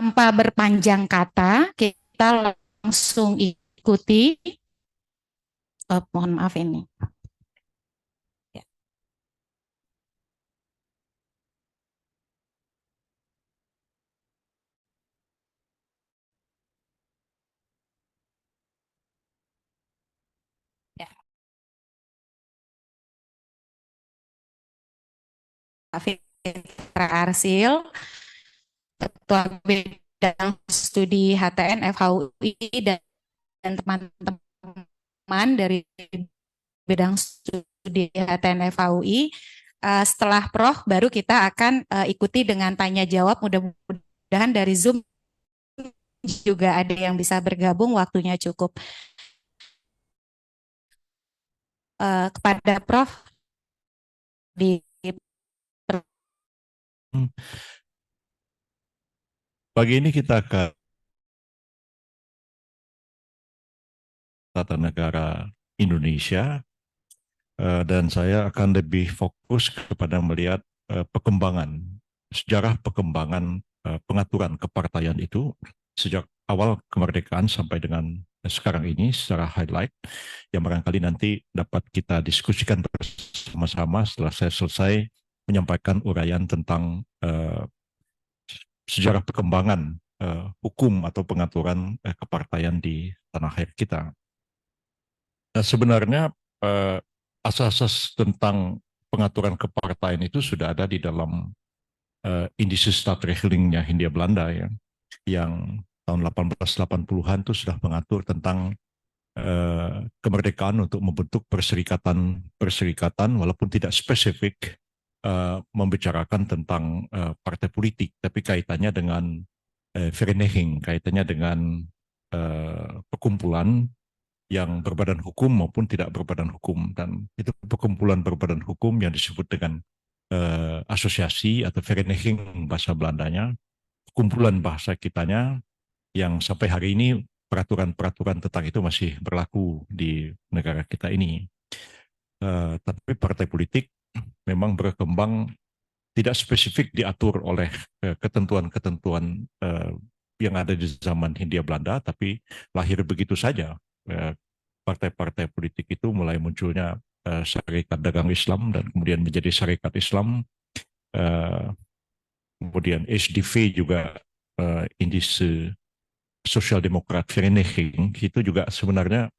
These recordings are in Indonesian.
Tanpa berpanjang kata, kita langsung ikuti. Mohon maaf ini. Ya. Ya. Fitra Arsil, Ketua Bidang Studi HTN FHUI, dan teman-teman dari bidang studi HTN FHUI. Setelah Prof, baru kita akan ikuti dengan tanya jawab. Mudah-mudahan dari Zoom juga ada yang bisa bergabung, waktunya cukup. Kepada Prof di Pagi ini kita ke tata negara Indonesia dan saya akan lebih fokus kepada melihat sejarah perkembangan pengaturan kepartaian itu sejak awal kemerdekaan sampai dengan sekarang ini secara highlight yang barangkali nanti dapat kita diskusikan bersama-sama setelah saya selesai menyampaikan uraian tentang sejarah perkembangan hukum atau pengaturan kepartaian di tanah air kita. Nah, sebenarnya eh, asas-asas tentang pengaturan kepartaian itu sudah ada di dalam Indische Staatregelingnya Hindia Belanda ya, yang tahun 1880-an itu sudah mengatur tentang kemerdekaan untuk membentuk perserikatan walaupun tidak spesifik membicarakan tentang partai politik, tapi kaitannya dengan vereniging, kaitannya dengan perkumpulan yang berbadan hukum maupun tidak berbadan hukum, dan itu perkumpulan berbadan hukum yang disebut dengan asosiasi atau vereniging bahasa Belandanya, kumpulan bahasa kitanya, yang sampai hari ini peraturan-peraturan tentang itu masih berlaku di negara kita ini. Tapi partai politik memang berkembang tidak spesifik diatur oleh ketentuan-ketentuan yang ada di zaman Hindia Belanda, tapi lahir begitu saja. Partai-partai politik itu mulai munculnya Syarikat Dagang Islam dan kemudian menjadi Syarikat Islam, kemudian HDV juga Indische Sosial Demokrat Vereniging, itu juga sebenarnya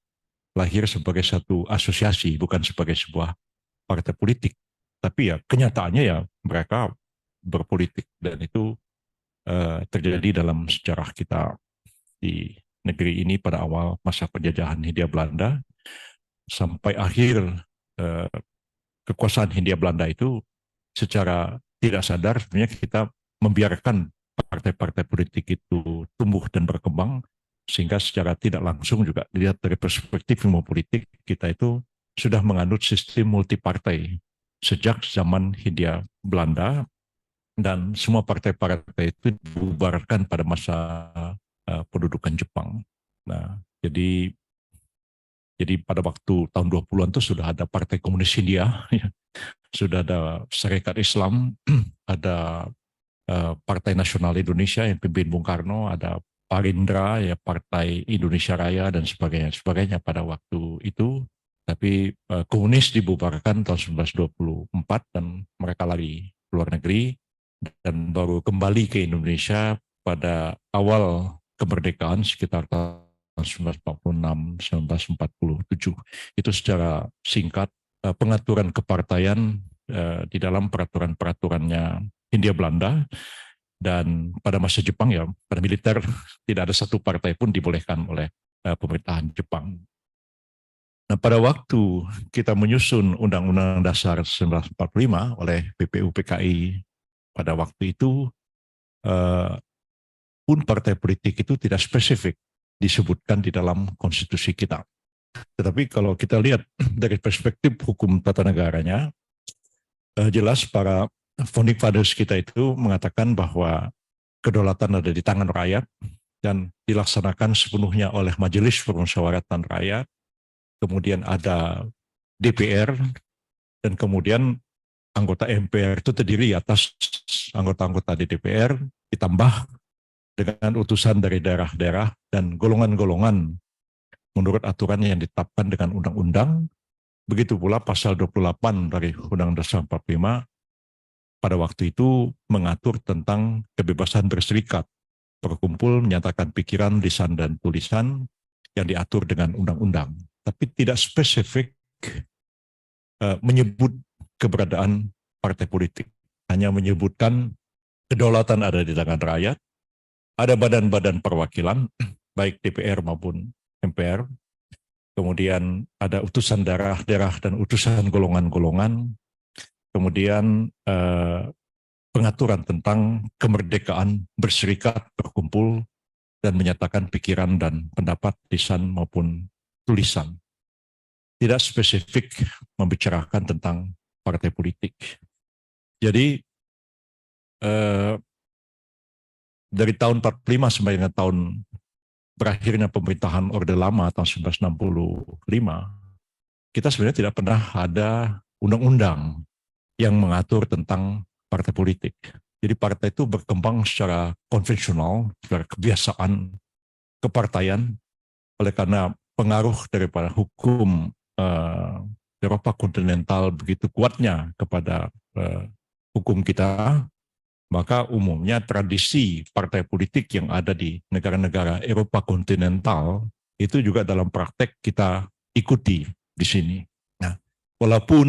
lahir sebagai satu asosiasi, bukan sebagai sebuah partai politik. Tapi ya kenyataannya ya mereka berpolitik, dan itu terjadi dalam sejarah kita di negeri ini pada awal masa penjajahan Hindia Belanda sampai akhir eh, kekuasaan Hindia Belanda itu. Secara tidak sadar sebenarnya kita membiarkan partai-partai politik itu tumbuh dan berkembang, sehingga secara tidak langsung juga dilihat dari perspektif ilmu politik, kita itu sudah menganut sistem multipartai sejak zaman Hindia Belanda, dan semua partai-partai itu dibubarkan pada masa pendudukan Jepang. Nah, jadi pada waktu tahun 20-an itu sudah ada Partai Komunis Hindia, sudah ada Serikat Islam, ada Partai Nasional Indonesia yang pimpin Bung Karno, ada Parindra, ya Partai Indonesia Raya dan sebagainya pada waktu itu. Tapi komunis dibubarkan tahun 1924 dan mereka lari ke luar negeri dan baru kembali ke Indonesia pada awal kemerdekaan sekitar tahun 1946-1947. Itu secara singkat pengaturan kepartaian di dalam peraturan-peraturannya Hindia Belanda. Dan pada masa Jepang ya, pada militer tidak ada satu partai pun dibolehkan oleh pemerintahan Jepang. Nah, pada waktu kita menyusun Undang-Undang Dasar 1945 oleh BPUPKI pada waktu itu, pun partai politik itu tidak spesifik disebutkan di dalam konstitusi kita. Tetapi kalau kita lihat dari perspektif hukum tata negaranya, jelas para founding fathers kita itu mengatakan bahwa kedaulatan ada di tangan rakyat dan dilaksanakan sepenuhnya oleh Majelis Permusyawaratan Rakyat. Kemudian ada DPR, dan kemudian anggota MPR itu terdiri atas anggota-anggota di DPR ditambah dengan utusan dari daerah-daerah dan golongan-golongan menurut aturan yang ditetapkan dengan undang-undang. Begitu pula pasal 28 dari Undang-Undang Dasar 45 pada waktu itu mengatur tentang kebebasan berserikat, berkumpul, menyatakan pikiran, lisan, dan tulisan yang diatur dengan undang-undang. Tapi tidak spesifik menyebut keberadaan partai politik. Hanya menyebutkan kedaulatan ada di tangan rakyat, ada badan-badan perwakilan, baik DPR maupun MPR, kemudian ada utusan daerah-daerah dan utusan golongan-golongan, kemudian pengaturan tentang kemerdekaan berserikat, berkumpul, dan menyatakan pikiran dan pendapat lisan maupun tulisan. Tidak spesifik membicarakan tentang partai politik. Jadi dari tahun 45 sampai dengan tahun berakhirnya pemerintahan Orde Lama tahun 1965, kita sebenarnya tidak pernah ada undang-undang yang mengatur tentang partai politik. Jadi partai itu berkembang secara konvensional, secara kebiasaan kepartaian, oleh karena pengaruh daripada hukum Eropa kontinental begitu kuatnya kepada hukum kita, maka umumnya tradisi partai politik yang ada di negara-negara Eropa kontinental itu juga dalam praktek kita ikuti di sini. Nah, walaupun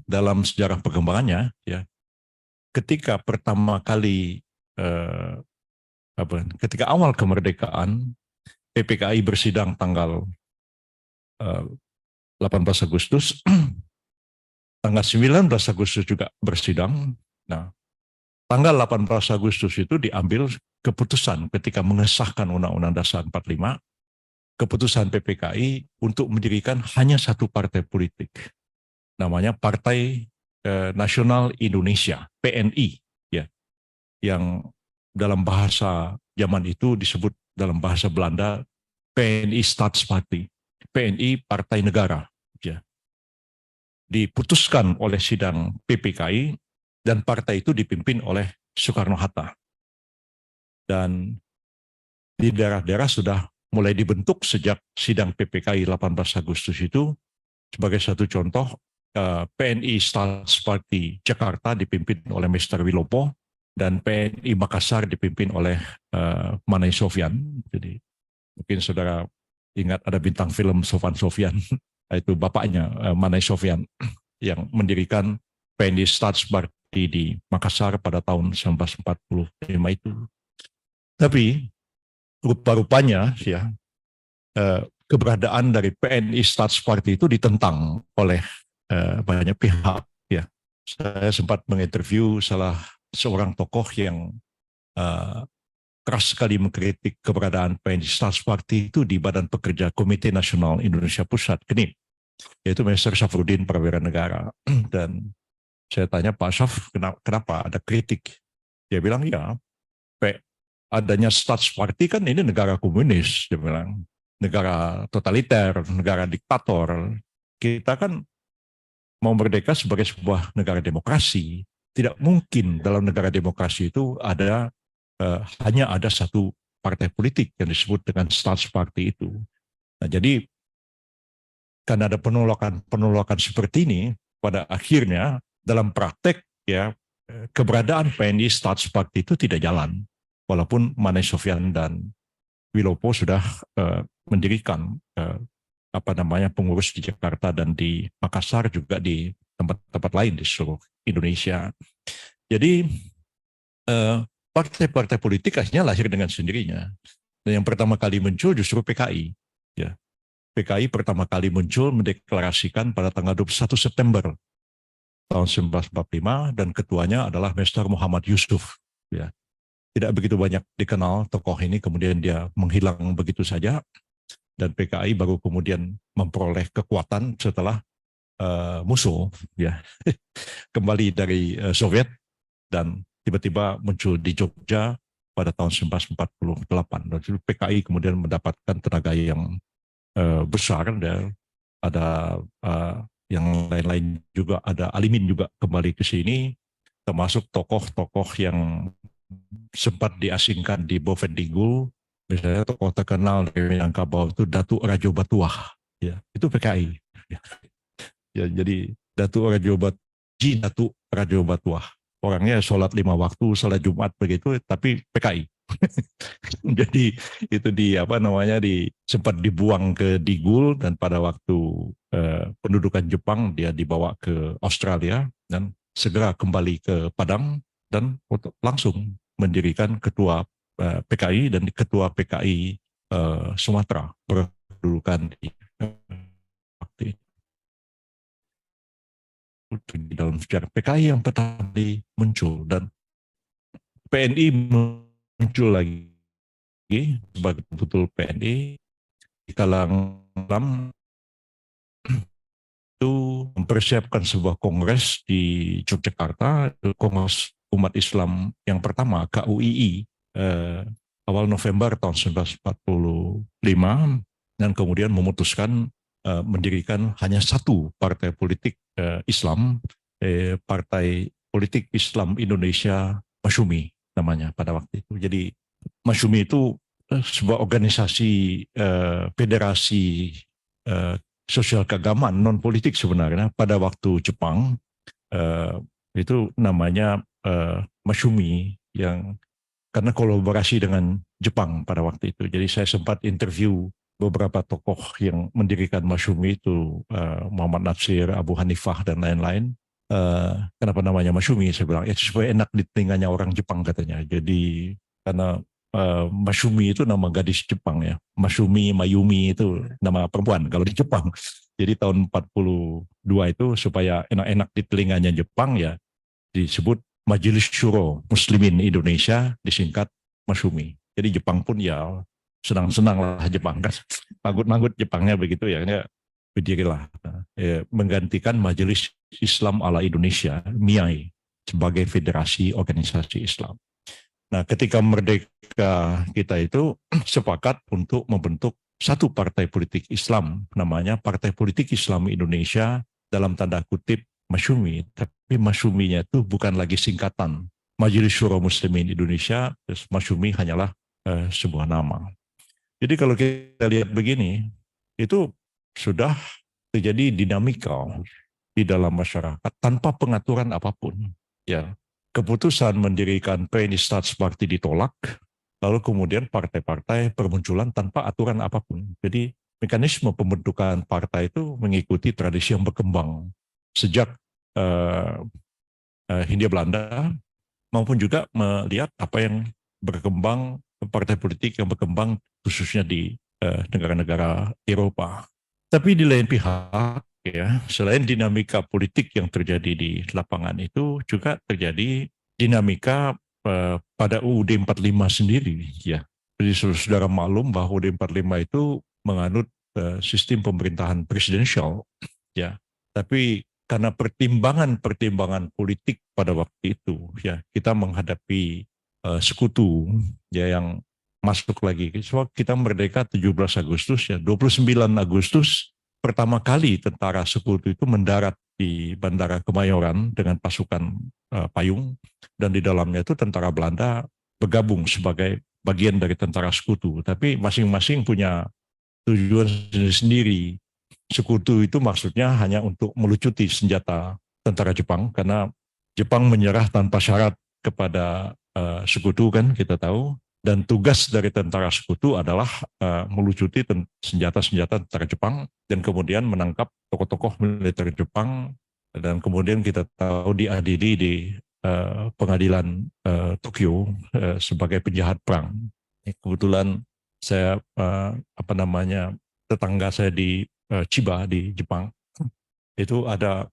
dalam sejarah perkembangannya, ya, ketika pertama kali ketika awal kemerdekaan, PPKI bersidang tanggal 18 Agustus, tanggal 19 Agustus juga bersidang. Nah, tanggal 18 Agustus itu diambil keputusan ketika mengesahkan Undang-Undang Dasar 45, keputusan PPKI untuk mendirikan hanya satu partai politik, namanya Partai Nasional Indonesia, PNI, ya, yang dalam bahasa zaman itu disebut dalam bahasa Belanda PNI Staatsparty, PNI Partai Negara, ya. Diputuskan oleh sidang PPKI dan partai itu dipimpin oleh Soekarno-Hatta. Dan di daerah-daerah sudah mulai dibentuk sejak sidang PPKI 18 Agustus itu. Sebagai satu contoh, PNI Staatsparty Jakarta dipimpin oleh Mr. Wilopo dan PNI Makassar dipimpin oleh Manai Sofyan. Jadi mungkin saudara ingat ada bintang film Sofan Sofyan, itu bapaknya Manai Sofyan yang mendirikan PNI Staatsparty di Makassar pada tahun 1945 itu. Tapi rupa-rupanya ya keberadaan dari PNI Staatsparty itu ditentang oleh banyak pihak. Ya, saya sempat menginterview salah seorang tokoh yang keras sekali mengkritik keberadaan PNI Staatsparty itu di Badan Pekerja Komite Nasional Indonesia Pusat, KNIP, yaitu Mr. Safrudin Prawira Negara. Dan saya tanya Pak Syaf, kenapa ada kritik? Dia bilang, ya, adanya Staatsparty kan ini negara komunis, dia bilang, negara totaliter, negara diktator. Kita kan mau merdeka sebagai sebuah negara demokrasi. Tidak mungkin dalam negara demokrasi itu ada hanya ada satu partai politik yang disebut dengan Staatsparty itu. Nah, jadi karena ada penolakan seperti ini, pada akhirnya dalam praktek ya keberadaan PNI Staatsparty itu tidak jalan, walaupun Manai Sofyan dan Wilopo sudah mendirikan pengurus di Jakarta dan di Makassar, juga di tempat-tempat lain di seluruh Indonesia. Jadi partai-partai politik akhirnya lahir dengan sendirinya. Dan yang pertama kali muncul justru PKI. Ya. PKI pertama kali muncul mendeklarasikan pada tanggal 21 September tahun 1945 dan ketuanya adalah Mr. Muhammad Yusuf. Ya. Tidak begitu banyak dikenal tokoh ini, kemudian dia menghilang begitu saja dan PKI baru kemudian memperoleh kekuatan setelah musuh ya kembali dari Soviet dan tiba-tiba muncul di Jogja pada tahun 1948. Dan PKI kemudian mendapatkan tenaga yang besar, dan ada yang lain-lain juga, ada Alimin juga kembali ke sini, termasuk tokoh-tokoh yang sempat diasingkan di Bovendigul, misalnya tokoh terkenal dari Minangkabau itu Datuk Rajo Batuah, ya itu PKI. Ya, jadi Datuk Rajo Batuah. Orangnya sholat 5 waktu, sholat Jumat begitu, tapi PKI. Jadi itu di apa namanya sempat dibuang ke Digul dan pada waktu pendudukan Jepang dia dibawa ke Australia dan segera kembali ke Padang dan langsung mendirikan ketua PKI dan ketua PKI Sumatera berkedudukan di waktu itu di dalam sejarah PKI yang pertama muncul dan PNI muncul lagi sebagai betul PNI di kalangan itu mempersiapkan sebuah kongres di Yogyakarta, Kongres Umat Islam yang pertama KUII awal November tahun 1945 dan kemudian memutuskan mendirikan hanya satu partai politik Islam, Partai Politik Islam Indonesia Masyumi namanya pada waktu itu. Jadi Masyumi itu sebuah organisasi federasi sosial keagamaan non politik sebenarnya pada waktu Jepang uh, itu namanya Masyumi yang karena kolaborasi dengan Jepang pada waktu itu. Jadi saya sempat interview beberapa tokoh yang mendirikan Masyumi itu Muhammad Natsir, Abu Hanifah dan lain-lain. Kenapa namanya Masyumi? Saya bilang itu supaya enak di telinganya orang Jepang katanya. Jadi karena Masyumi itu nama gadis Jepang ya. Masyumi, Mayumi itu nama perempuan kalau di Jepang. Jadi tahun 42 itu supaya enak-enak di telinganya Jepang ya disebut Majelis Syuro Muslimin Indonesia disingkat Masyumi. Jadi Jepang pun ya senang-senang lah Jepang kan. Manggut-manggut Jepangnya begitu ya. Berdirilah menggantikan Majelis Islam ala Indonesia MIAI sebagai federasi organisasi Islam. Nah, ketika merdeka kita itu sepakat untuk membentuk satu partai politik Islam, namanya Partai Politik Islam Indonesia dalam tanda kutip Masyumi, tapi Masyuminya itu bukan lagi singkatan Majelis Syuro Muslimin Indonesia, terus Masyumi hanyalah sebuah nama. Jadi kalau kita lihat begini, itu sudah terjadi dinamika di dalam masyarakat tanpa pengaturan apapun. Ya, keputusan mendirikan PNI Staatsparti ditolak, lalu kemudian partai-partai bermunculan tanpa aturan apapun. Jadi mekanisme pembentukan partai itu mengikuti tradisi yang berkembang sejak Hindia Belanda maupun juga melihat apa yang berkembang partai politik yang berkembang khususnya di negara-negara Eropa. Tapi di lain pihak ya, selain dinamika politik yang terjadi di lapangan itu juga terjadi dinamika pada UUD 45 sendiri ya. Jadi saudara maklum bahwa UUD 45 itu menganut sistem pemerintahan presidensial ya. Tapi karena pertimbangan politik pada waktu itu ya kita menghadapi sekutu ya yang masuk lagi. So, kita merdeka 17 Agustus ya 29 Agustus pertama kali tentara sekutu itu mendarat di Bandara Kemayoran dengan pasukan payung dan di dalamnya itu tentara Belanda bergabung sebagai bagian dari tentara sekutu tapi masing-masing punya tujuan sendiri. Sekutu itu maksudnya hanya untuk melucuti senjata tentara Jepang karena Jepang menyerah tanpa syarat kepada sekutu kan kita tahu dan tugas dari tentara sekutu adalah melucuti senjata-senjata tentara Jepang dan kemudian menangkap tokoh-tokoh militer Jepang dan kemudian kita tahu diadili di pengadilan Tokyo sebagai penjahat perang. Kebetulan saya tetangga saya di Chiba di Jepang itu ada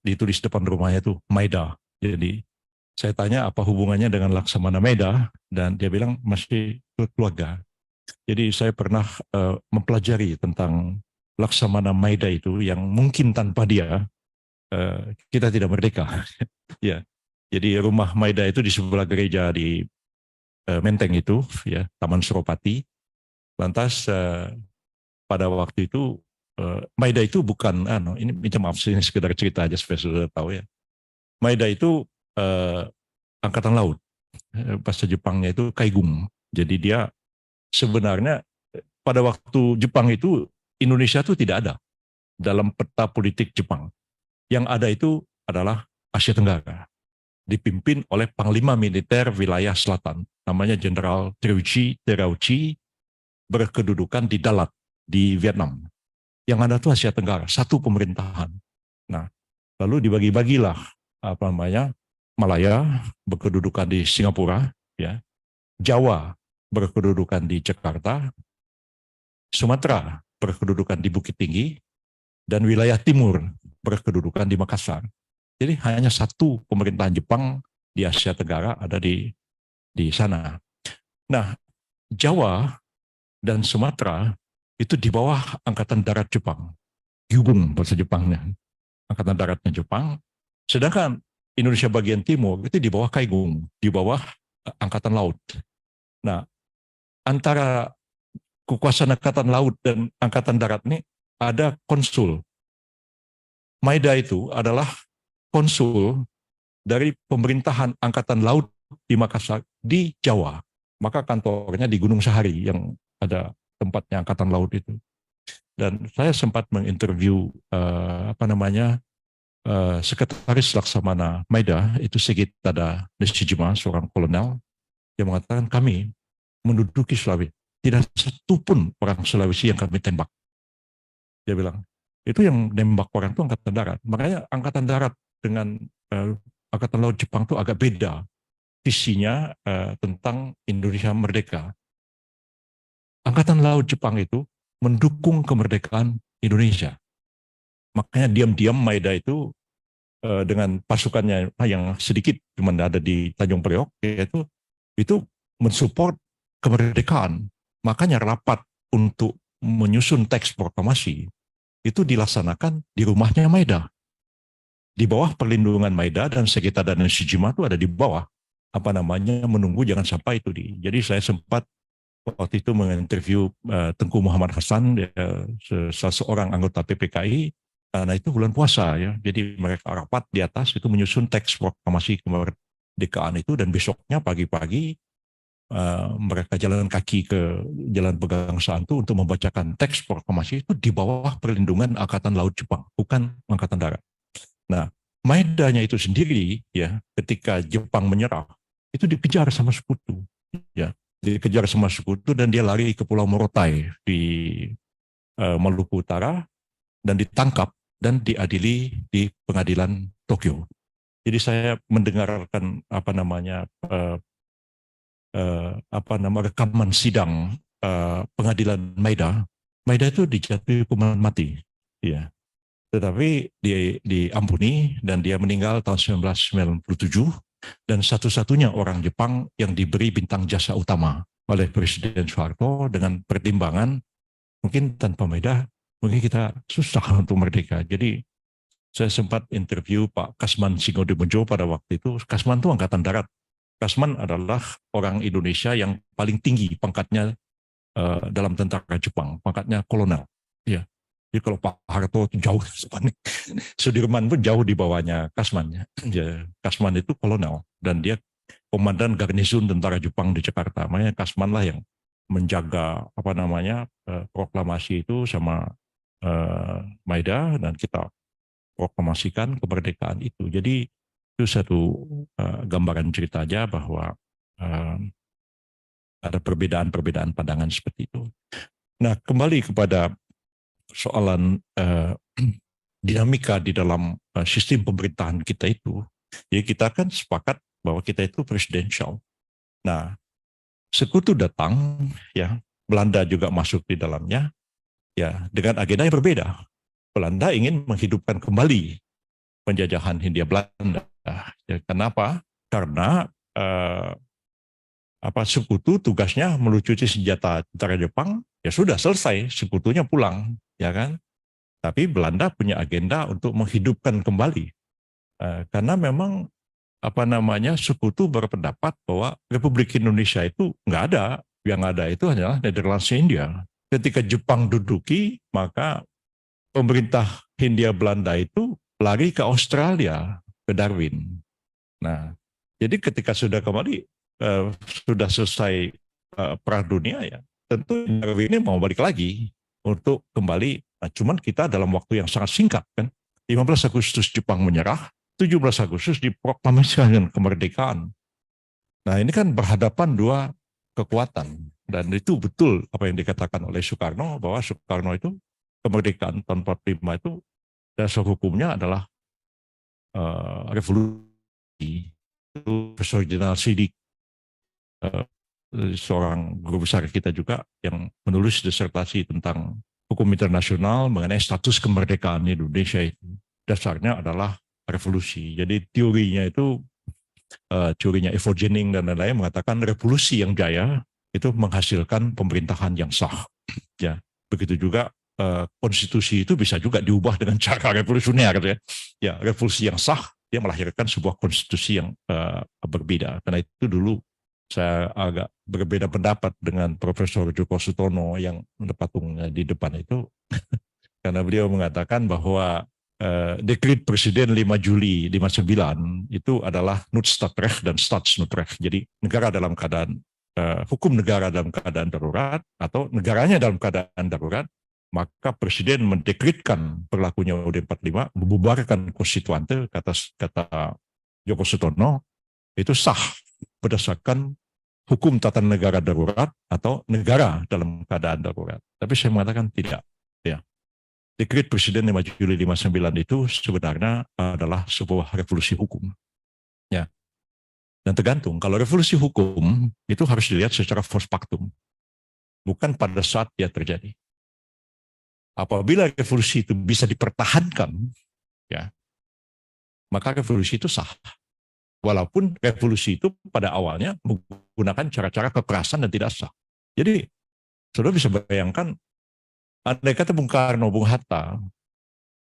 ditulis depan rumahnya itu Maeda. Jadi saya tanya apa hubungannya dengan Laksamana Maeda dan dia bilang masih keluarga. Jadi saya pernah mempelajari tentang Laksamana Maeda itu yang mungkin tanpa dia kita tidak merdeka. Ya. Jadi rumah Maeda itu di sebelah gereja di Menteng itu ya Taman Suropati. Lantas pada waktu itu Maeda itu bukan ini minta maaf ini sekedar cerita aja supaya sudah tahu ya. Maeda itu angkatan laut bahasa Jepangnya itu kaigung. Jadi dia sebenarnya pada waktu Jepang itu Indonesia itu tidak ada dalam peta politik Jepang. Yang ada itu adalah Asia Tenggara, dipimpin oleh Panglima Militer Wilayah Selatan, namanya Jenderal Terauchi Terauchi, berkedudukan di Dalat, di Vietnam. Yang ada itu Asia Tenggara, satu pemerintahan. Nah, lalu dibagi-bagilah apa namanya, Malaya berkedudukan di Singapura, ya, Jawa berkedudukan di Jakarta, Sumatera berkedudukan di Bukit Tinggi, dan wilayah timur berkedudukan di Makassar. Jadi hanya satu pemerintahan Jepang di Asia Tenggara ada di sana. Nah, Jawa dan Sumatera itu di bawah Angkatan Darat Jepang. Gyubung bahasa Jepangnya. Angkatan Daratnya Jepang. Sedangkan Indonesia bagian timur itu di bawah Kaigung, di bawah Angkatan Laut. Nah, antara kekuasaan Angkatan Laut dan Angkatan Darat ini ada konsul. Maeda itu adalah konsul dari pemerintahan Angkatan Laut di Makassar di Jawa. Maka kantornya di Gunung Sahari yang ada tempatnya Angkatan Laut itu. Dan saya sempat menginterview Sekretaris Laksamana Maeda itu Sigit Tada Nishijima, seorang kolonel yang mengatakan kami menduduki Sulawesi, tidak satu pun orang Sulawesi yang kami tembak. Dia bilang itu yang nembak orang itu Angkatan Darat. Makanya Angkatan Darat dengan Angkatan Laut Jepang itu agak beda visinya tentang Indonesia merdeka. Angkatan Laut Jepang itu mendukung kemerdekaan Indonesia. Makanya diam-diam Maeda itu dengan pasukannya yang sedikit cuma ada di Tanjung Priok itu mensupport kemerdekaan. Makanya rapat untuk menyusun teks proklamasi itu dilaksanakan di rumahnya Maeda. Di bawah perlindungan Maeda dan Sekita dan Nishijima itu ada di bawah menunggu jangan sampai itu Jadi saya sempat waktu itu menginterview Tengku Muhammad Hasan, salah seorang anggota PPKI. Nah itu bulan puasa ya, jadi mereka rapat di atas itu menyusun teks proklamasi kemerdekaan itu, dan besoknya pagi-pagi mereka jalan kaki ke Jalan Pegangsaan itu untuk membacakan teks proklamasi itu di bawah perlindungan Angkatan Laut Jepang, bukan Angkatan Darat. Nah, Maedanya itu sendiri ya, ketika Jepang menyerah itu dikejar sama sekutu, ya, dikejar sama sekutu dan dia lari ke Pulau Morotai di Maluku Utara dan ditangkap dan diadili di pengadilan Tokyo. Jadi saya mendengarkan rekaman sidang pengadilan Maeda. Maeda itu dijatuhi hukuman mati, ya. Tetapi dia diampuni dan dia meninggal tahun 1997 dan satu-satunya orang Jepang yang diberi bintang jasa utama oleh Presiden Soeharto dengan pertimbangan mungkin tanpa Maeda mungkin kita susah untuk merdeka. Jadi saya sempat interview Pak Kasman Singodemojo pada waktu itu. Kasman itu Angkatan Darat. Kasman adalah orang Indonesia yang paling tinggi pangkatnya dalam tentara Jepang, pangkatnya kolonel. Ya. Jadi kalau Pak Harto itu jauh, Sudirman pun jauh di bawahnya Kasman. Ya, Kasman itu kolonel dan dia komandan garnizon tentara Jepang di Jakarta. Makanya Kasman lah yang menjaga proklamasi itu sama Maeda, dan kita proklamasikan kemerdekaan itu. Jadi itu satu gambaran cerita aja bahwa ada perbedaan-perbedaan pandangan seperti itu. Nah, kembali kepada soalan dinamika di dalam sistem pemerintahan kita itu, ya kita kan sepakat bahwa kita itu presidensial. Nah, sekutu datang, ya, Belanda juga masuk di dalamnya, ya, dengan agenda yang berbeda. Belanda ingin menghidupkan kembali penjajahan Hindia Belanda. Ya, kenapa? Karena sekutu tugasnya melucuti senjata tentara Jepang, ya sudah selesai, sekutunya pulang, ya kan? Tapi Belanda punya agenda untuk menghidupkan kembali, karena memang sekutu berpendapat bahwa Republik Indonesia itu nggak ada, yang ada itu hanyalah Nederlandse India. Ketika Jepang duduki, maka pemerintah Hindia Belanda itu lari ke Australia, ke Darwin. Nah, jadi ketika sudah kembali, sudah selesai Perang Dunia ya, tentu negara ini mau balik lagi untuk kembali. Nah, cuman kita dalam waktu yang sangat singkat kan. 15 Agustus Jepang menyerah, 17 Agustus diproklamasikan kemerdekaan. Nah ini kan berhadapan dua kekuatan. Dan itu betul apa yang dikatakan oleh Soekarno, bahwa Soekarno itu kemerdekaan tahun 45 itu dasar hukumnya adalah revolusi. Itu Profesor Jenderal Sidik, uh, seorang guru besar kita juga yang menulis disertasi tentang hukum internasional mengenai status kemerdekaan Indonesia itu. Dasarnya adalah revolusi. Jadi teorinya itu teorinya Ivo Jennings dan lain-lain mengatakan revolusi yang jaya itu menghasilkan pemerintahan yang sah. Ya, begitu juga konstitusi itu bisa juga diubah dengan cara revolusioner, gitu ya. Ya, revolusi yang sah dia melahirkan sebuah konstitusi yang berbeda. Karena itu dulu saya agak berbeda pendapat dengan Profesor Djoko Sutono yang patung di depan itu, karena beliau mengatakan bahwa dekret Presiden 5 Juli 59 itu adalah Noodstadrecht dan Staatsnoodrecht. Jadi negara dalam keadaan hukum negara dalam keadaan darurat atau negaranya dalam keadaan darurat, maka Presiden mendekretkan berlakunya UUD 45, membubarkan konstituante, kata Djoko Sutono, itu sah berdasarkan hukum tata negara darurat atau negara dalam keadaan darurat. Tapi saya mengatakan tidak. Ya. Dekret Presiden 5 Juli 59 itu sebenarnya adalah sebuah revolusi hukum. Ya. Dan tergantung, kalau revolusi hukum itu harus dilihat secara post factum, bukan pada saat dia terjadi. Apabila revolusi itu bisa dipertahankan, ya, maka revolusi itu sah. Walaupun revolusi itu pada awalnya menggunakan cara-cara kekerasan dan tidak sah. Jadi, saudara bisa bayangkan, andai kata Bung Karno, Bung Hatta,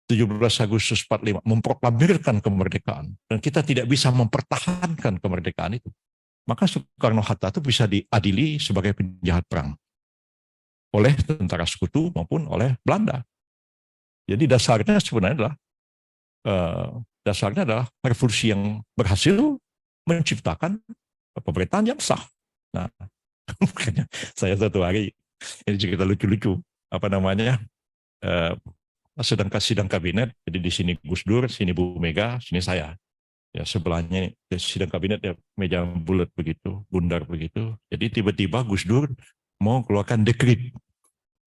17 Agustus 45 memproklamirkan kemerdekaan, dan kita tidak bisa mempertahankan kemerdekaan itu, maka Soekarno-Hatta itu bisa diadili sebagai penjahat perang oleh tentara sekutu maupun oleh Belanda. Jadi dasarnya adalah revolusi yang berhasil menciptakan pemerintahan yang sah. Nah, makanya saya satu hari, ini cerita lucu-lucu, sedang sidang kabinet, jadi di sini Gus Dur, sini Bu Mega, sini saya. Ya sebelahnya sidang kabinet ya meja bulat begitu, bundar begitu. Jadi tiba-tiba Gus Dur mau keluarkan dekret,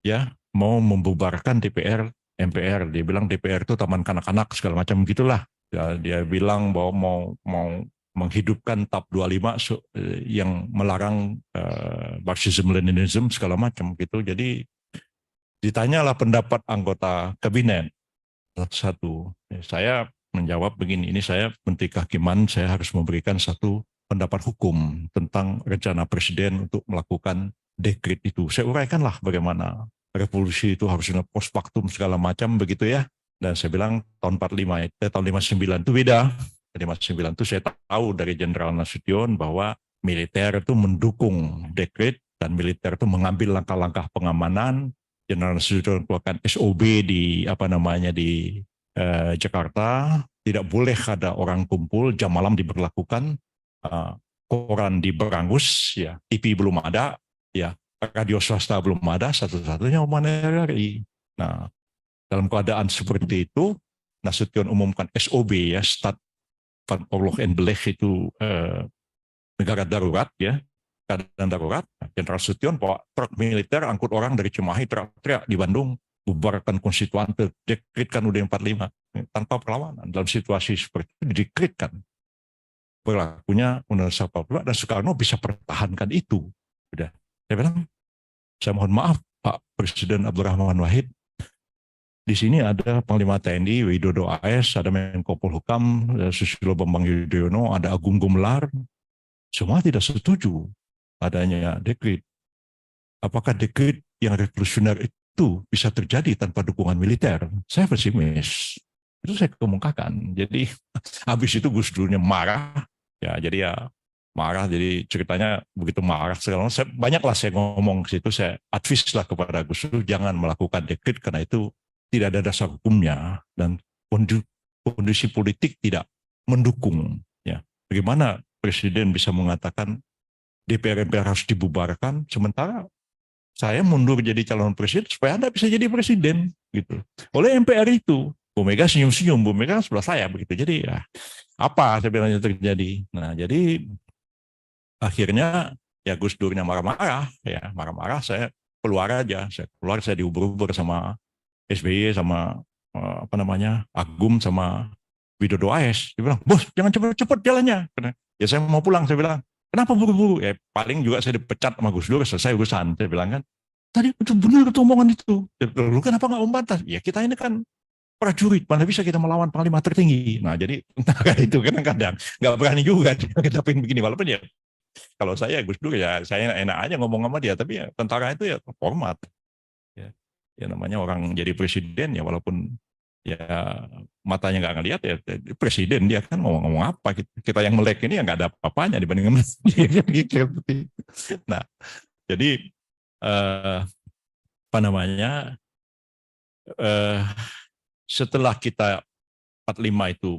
ya mau membubarkan DPR, MPR. Dia bilang DPR itu taman kanak-kanak segala macam gitulah. Ya, dia bilang bahwa mau menghidupkan TAP 25 yang melarang Marxism Leninism segala macam gitu. Jadi ditanyalah pendapat anggota kabinet satu-satu. Saya menjawab begini, ini saya Menteri Kehakiman, saya harus memberikan satu pendapat hukum tentang rencana Presiden untuk melakukan dekret itu. Saya uraikanlah bagaimana revolusi itu harusnya post factum segala macam begitu ya. Dan saya bilang tahun 45, tahun 59 itu beda. 59 itu saya tahu dari Jenderal Nasution bahwa militer itu mendukung dekret dan militer itu mengambil langkah-langkah pengamanan. Jenderal Nasution keluarkan SOB di Jakarta, tidak boleh ada orang kumpul, jam malam diberlakukan, koran diberangus, ya, TV belum ada, ya, radio swasta belum ada, satu-satunya Umaner RI. Nah, dalam keadaan seperti itu, Nasution umumkan SOB, ya, Stad van Oorlog en Beleg, itu negara darurat, ya, keadaan darurat. Jenderal Nasution bawa truk militer angkut orang dari Cimahi, teriak-teriak di Bandung, bubarkan konstituante, dekretkan UUD 45 tanpa perlawanan. Dalam situasi seperti itu didekretkan berlakunya Undang-Undang 45 dan Soekarno bisa pertahankan itu. Udah. Saya bilang, saya mohon maaf Pak Presiden Abdurrahman Wahid, di sini ada Panglima TNI Widodo AS, ada Menko Polhukam Susilo Bambang Yudhoyono, ada Agung Gumelar, semua tidak setuju adanya dekret. Apakah dekret yang revolusioner itu bisa terjadi tanpa dukungan militer? Saya pesimis. Itu saya kemukakan. Jadi habis itu Gus Durnya marah, ya jadi ya marah. Jadi ceritanya begitu marah segala macam. Banyaklah saya ngomong ke situ, saya advis lah kepada Gus Dur jangan melakukan dekret karena itu tidak ada dasar hukumnya dan kondisi politik tidak mendukung. Ya, bagaimana Presiden bisa mengatakan DPR MPR harus dibubarkan, sementara saya mundur jadi calon presiden supaya Anda bisa jadi presiden gitu. Oleh MPR itu, Bu Mega senyum-senyum, Bu Mega sebelah saya begitu. Jadi ya apa sebenarnya terjadi? Nah, jadi akhirnya ya Gus Durnya marah-marah, ya marah-marah, saya keluar aja, saya diuber-uber sama SBY sama apa namanya Agum sama Widodo AS. Dia bilang, bos jangan cepet-cepet jalannya. Ya saya mau pulang, saya bilang, kenapa buru-buru? Ya paling juga saya dipecat sama Gus Dur, selesai urusan. Saya bilang kan, tadi itu benar itu omongan itu. Lu kenapa nggak membantah? Ya kita ini kan prajurit, mana bisa kita melawan panglima tertinggi. Nah jadi itu kadang-kadang nggak berani juga kita pengen begini, walaupun ya kalau saya Gus Dur ya saya enak aja ngomong sama dia, tapi ya tentara itu ya format. Ya, ya namanya orang jadi presiden ya walaupun ya matanya nggak ngelihat ya presiden dia kan ngomong-ngomong apa kita yang melek ini ya nggak ada apa-apanya dibandingkan gitu. Nah jadi eh, apa namanya eh, setelah kita 45 itu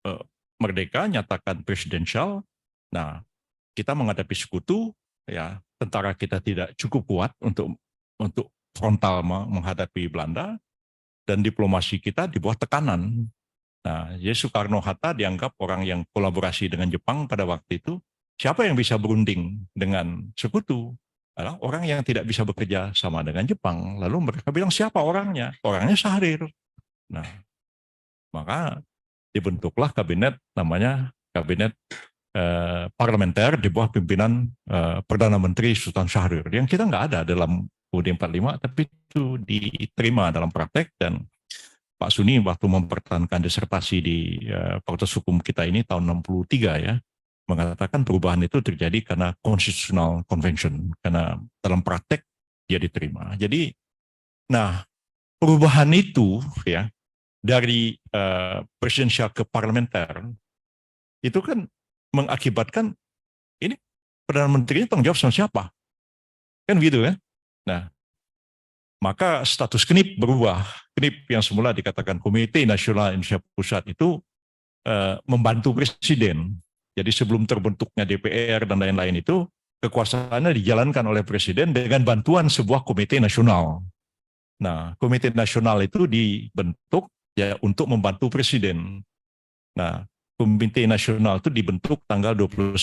eh, merdeka nyatakan presidensial, nah kita menghadapi sekutu ya tentara kita tidak cukup kuat untuk frontal menghadapi Belanda dan diplomasi kita di bawah tekanan. Nah, jadi Soekarno-Hatta dianggap orang yang kolaborasi dengan Jepang pada waktu itu. Siapa yang bisa berunding dengan sekutu? Adalah orang yang tidak bisa bekerja sama dengan Jepang. Lalu mereka bilang siapa orangnya? Orangnya Syahrir. Nah, maka dibentuklah kabinet namanya kabinet parlementer di bawah pimpinan Perdana Menteri Sultan Syahrir. Yang kita nggak ada dalam UUD 45, tapi itu diterima dalam praktek dan Pak Suni waktu mempertahankan disertasi di Fakultas Hukum kita ini tahun 63 ya, mengatakan perubahan itu terjadi karena constitutional convention, karena dalam praktek dia diterima. Jadi, nah perubahan itu ya dari presidensial ke parlementer itu kan mengakibatkan ini Perdana Menterinya tanggung jawab sama siapa? Kan gitu kan? Nah, maka status KNIP berubah. KNIP yang semula dikatakan Komite Nasional Indonesia Pusat itu membantu presiden. Jadi sebelum terbentuknya DPR dan lain-lain itu, kekuasaannya dijalankan oleh presiden dengan bantuan sebuah komite nasional. Nah, komite nasional itu dibentuk ya untuk membantu presiden. Nah, komite nasional itu dibentuk tanggal 29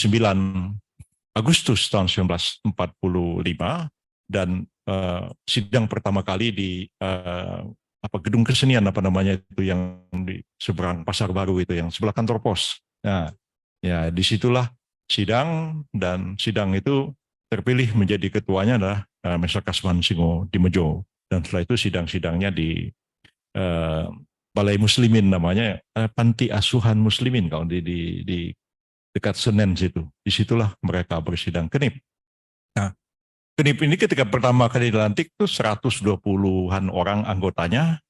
Agustus tahun 1945 dan sidang pertama kali di gedung kesenian apa namanya itu yang di seberang Pasar Baru itu yang sebelah kantor pos. Nah, ya disitulah sidang dan sidang itu terpilih menjadi ketuanya adalah Mr. Kasman Singo Dimejo dan setelah itu sidang-sidangnya di uh, Balai Muslimin namanya Panti Asuhan Muslimin kalau di dekat Senen situ. Disitulah mereka bersidang KNIP. Nah, KNIP ini ketika pertama kali dilantik tuh 120-an orang anggotanya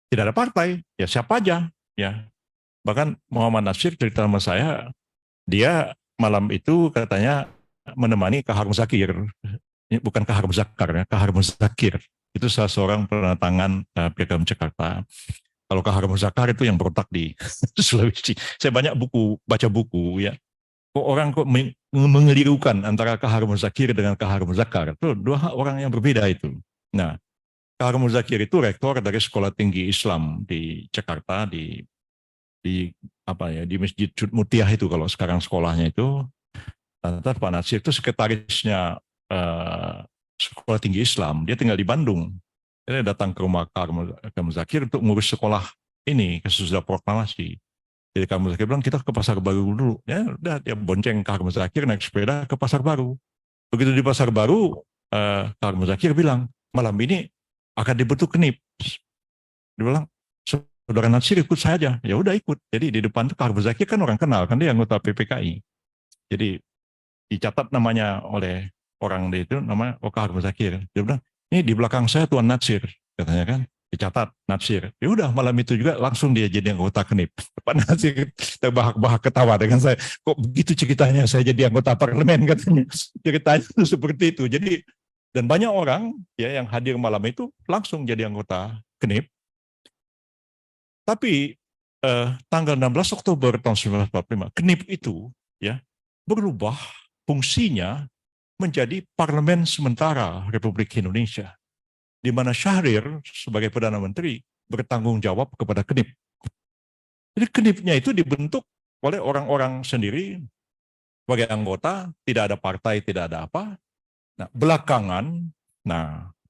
tidak ada partai, ya siapa aja, ya. Bahkan Muhammad Nasir cerita sama saya, dia malam itu katanya menemani Kahar Muzakir, bukan Kahar Muzakar ya, Kahar Muzakir. Itu salah seorang penandatangan Piagam Jakarta. Kalau Kahar Muzakar itu yang berotak di Sulawesi. Saya banyak baca buku ya. Kok orang kok mengelirukan antara Kahar Muzakir dengan Kahar Muzakar. Itu dua orang yang berbeda itu. Nah, Kahar Muzakir itu rektor dari Sekolah Tinggi Islam di Jakarta di apa ya di Masjid Mutiah itu kalau sekarang sekolahnya itu. Lantas Pak Nasir itu sekretarisnya Sekolah Tinggi Islam. Dia tinggal di Bandung. Dia datang ke rumah Kahar Muzakir untuk ngurus sekolah ini sesudah proklamasi. Jadi Kahar Muzakir bilang kita ke Pasar Baru dulu. Ya udah dia bonceng Kahar Muzakir naik sepeda ke Pasar Baru. Begitu di Pasar Baru, Kahar Muzakir bilang malam ini akan dibentuk KNIP. Dia bilang saudara Nasir ikut saya aja. Ya udah ikut. Jadi di depan tuh Kahar Muzakir kan orang kenal kan dia anggota PPKI. Jadi dicatat namanya oleh orang itu namanya Kahar Muzakir. Dia bilang ini di belakang saya Tuan Nasir katanya kan. Dicatat Natsir. Ya udah malam itu juga langsung dia jadi anggota KNIP. Pak Natsir terbahak-bahak ketawa dengan saya. Kok begitu ceritanya saya jadi anggota parlemen katanya. Ceritanya itu seperti itu. Jadi dan banyak orang ya yang hadir malam itu langsung jadi anggota KNIP. Tapi tanggal 16 Oktober tahun 1945 KNIP itu ya berubah fungsinya menjadi parlemen sementara Republik Indonesia, di mana Syahrir sebagai Perdana Menteri bertanggung jawab kepada KNIP. Jadi KNIP-nya itu dibentuk oleh orang-orang sendiri sebagai anggota, tidak ada partai, tidak ada apa. Nah,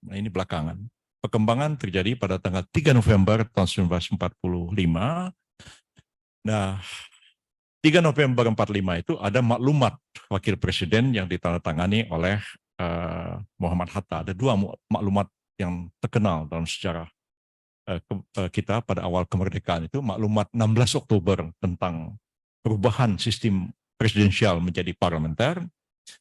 nah ini belakangan, perkembangan terjadi pada tanggal 3 November tahun 1945. Nah, 3 November 45 itu ada maklumat wakil presiden yang ditandatangani oleh Muhammad Hatta. Ada dua maklumat yang terkenal dalam sejarah kita pada awal kemerdekaan, itu maklumat 16 Oktober tentang perubahan sistem presidensial menjadi parlementer,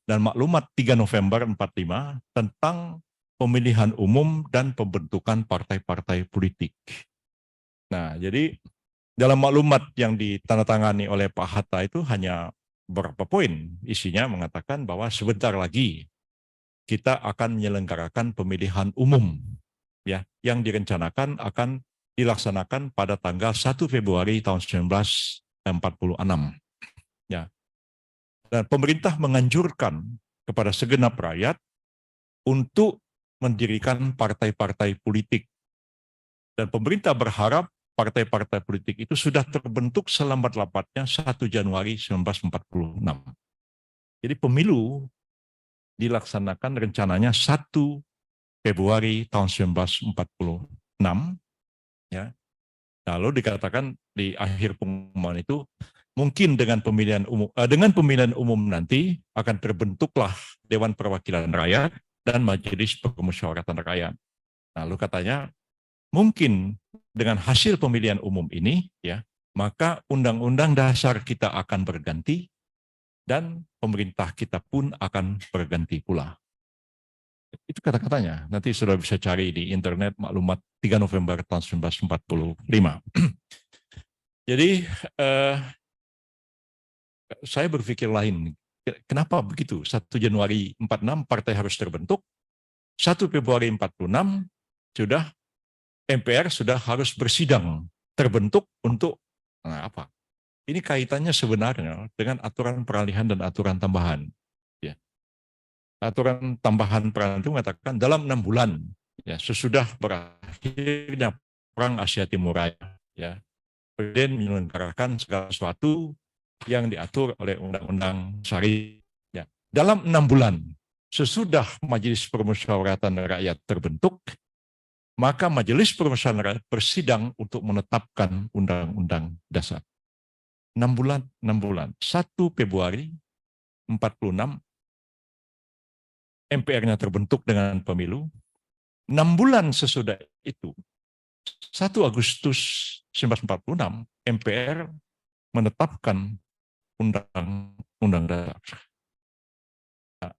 dan maklumat 3 November 45 tentang pemilihan umum dan pembentukan partai-partai politik. Nah, jadi dalam maklumat yang ditandatangani oleh Pak Hatta itu hanya beberapa poin. Isinya mengatakan bahwa sebentar lagi kita akan menyelenggarakan pemilihan umum, ya, yang direncanakan akan dilaksanakan pada tanggal 1 Februari tahun 1946. Ya. Dan pemerintah menganjurkan kepada segenap rakyat untuk mendirikan partai-partai politik. Dan pemerintah berharap partai-partai politik itu sudah terbentuk selambat-lambatnya 1 Januari 1946. Jadi pemilu dilaksanakan rencananya 1 Februari tahun 1946. Ya. Lalu dikatakan di akhir pengumuman itu, mungkin dengan pemilihan umum nanti akan terbentuklah Dewan Perwakilan Rakyat dan Majelis Permusyawaratan Rakyat. Lalu katanya, mungkin dengan hasil pemilihan umum ini, ya, maka Undang-Undang Dasar kita akan berganti dan pemerintah kita pun akan berganti pula. Itu kata-katanya. Nanti sudah bisa cari di internet maklumat 3 November tahun 1945. Jadi saya berpikir lain. Kenapa begitu? 1 Januari 46 partai harus terbentuk. 1 Februari 46 sudah MPR sudah harus bersidang terbentuk untuk apa? Ini kaitannya sebenarnya dengan aturan peralihan dan aturan tambahan. Ya. Aturan tambahan peralihan itu mengatakan dalam 6 bulan, ya, sesudah berakhirnya Perang Asia Timur Raya, ya, Presiden menyelenggarakan segala sesuatu yang diatur oleh Undang-Undang Syariah. Ya. Dalam 6 bulan, sesudah Majelis Permusyawaratan Rakyat terbentuk, maka Majelis Permusyawaratan Rakyat bersidang untuk menetapkan Undang-Undang Dasar. 6 bulan, 6 bulan. 1 Februari 46, MPR-nya terbentuk dengan pemilu. 6 bulan sesudah itu, 1 Agustus 1946, MPR menetapkan Undang-Undang Dasar. Nah,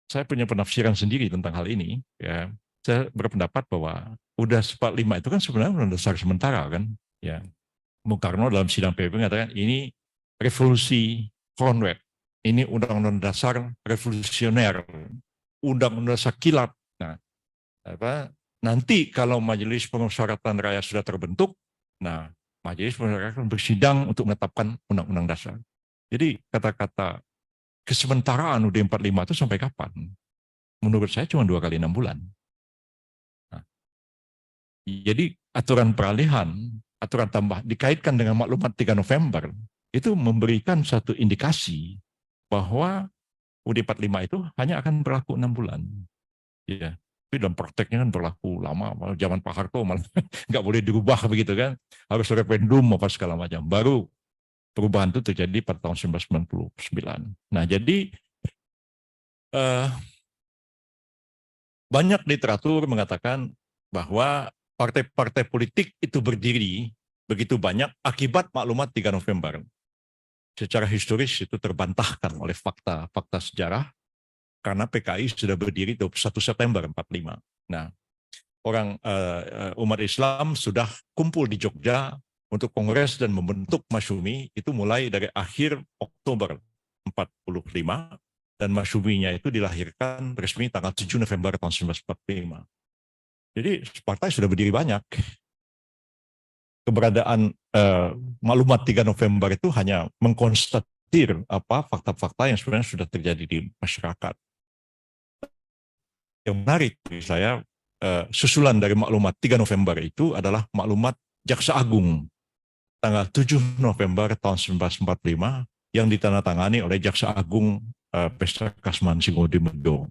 saya punya penafsiran sendiri tentang hal ini. Ya. Saya berpendapat bahwa udah 45 itu kan sebenarnya Undang Dasar sementara kan. Ya. Bung Karno dalam sidang PBB mengatakan ini revolusi Conrad, ini undang-undang dasar revolusioner, undang-undang dasar kilat. Nah, nanti kalau Majelis Permusyawaratan Rakyat sudah terbentuk, nah Majelis Permusyawaratan Rakyat bersidang untuk menetapkan undang-undang dasar. Jadi kata-kata kesementaraan UUD 45 itu sampai kapan? Menurut saya cuma 2 kali 6 bulan. Nah, jadi aturan peralihan, aturan tambah dikaitkan dengan maklumat 3 November itu memberikan satu indikasi bahwa UUD 45 itu hanya akan berlaku 6 bulan. Ya, tapi dalam prakteknya kan berlaku lama. Zaman Pak Harto malah nggak boleh dirubah begitu kan, harus referendum apa segala macam. Baru perubahan itu terjadi pada tahun 1999. Nah, jadi banyak literatur mengatakan bahwa partai-partai politik itu berdiri begitu banyak akibat maklumat 3 November. Secara historis itu terbantahkan oleh fakta sejarah, karena PKI sudah berdiri 21 September 45. Nah, umat Islam sudah kumpul di Jogja untuk kongres dan membentuk Masyumi itu mulai dari akhir Oktober 45, dan Masyuminya itu dilahirkan resmi tanggal 7 November tahun 1945. Jadi partai sudah berdiri banyak. Keberadaan maklumat 3 November itu hanya mengkonstatir fakta-fakta yang sebenarnya sudah terjadi di masyarakat. Yang menarik bagi saya, susulan dari maklumat 3 November itu adalah maklumat Jaksa Agung tanggal 7 November tahun 1945 yang ditandatangani oleh Jaksa Agung Pesta Kasman Singodimendo.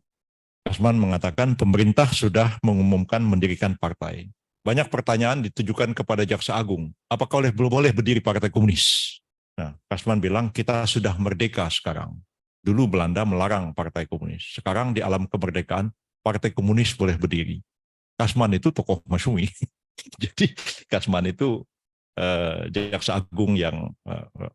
Kasman mengatakan pemerintah sudah mengumumkan mendirikan partai. Banyak pertanyaan ditujukan kepada Jaksa Agung. Apakah boleh berdiri Partai Komunis? Nah, Kasman bilang kita sudah merdeka sekarang. Dulu Belanda melarang Partai Komunis. Sekarang di alam kemerdekaan, Partai Komunis boleh berdiri. Kasman itu tokoh Masyumi. Jadi Kasman itu Jaksa Agung yang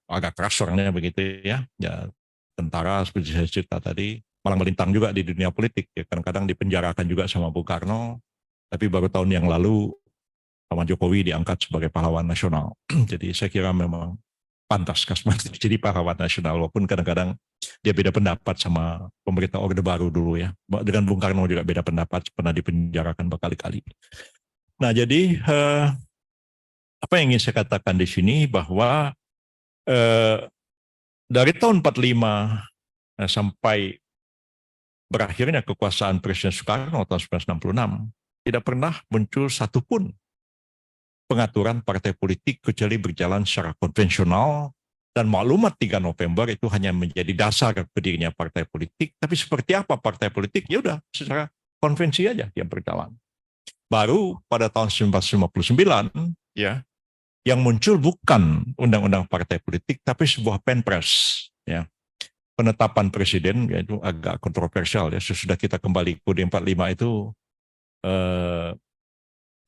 agak keras orangnya begitu ya. Ya, tentara seperti saya cerita tadi, malang melintang juga di dunia politik. Ya, kadang-kadang dipenjarakan juga sama Bung Karno, tapi baru tahun yang lalu sama Jokowi diangkat sebagai pahlawan nasional. Jadi saya kira memang pantas Kasman jadi pahlawan nasional, walaupun kadang-kadang dia beda pendapat sama pemerintah Orde Baru dulu ya. Dengan Bung Karno juga beda pendapat, pernah dipenjarakan berkali-kali. Nah jadi apa yang ingin saya katakan di sini bahwa dari tahun 45 sampai berakhirnya kekuasaan Presiden Soekarno tahun 1966, tidak pernah muncul satupun pengaturan partai politik kecuali berjalan secara konvensional, dan maklumat 3 November itu hanya menjadi dasar berdirinya partai politik. Tapi seperti apa partai politik? Ya udah secara konvensi aja yang berjalan. Baru pada tahun 1959 ya, yang muncul bukan undang-undang partai politik tapi sebuah Penpres ya. Penetapan presiden ya, itu agak kontroversial ya. Sesudah kita kembali ke UUD 45 itu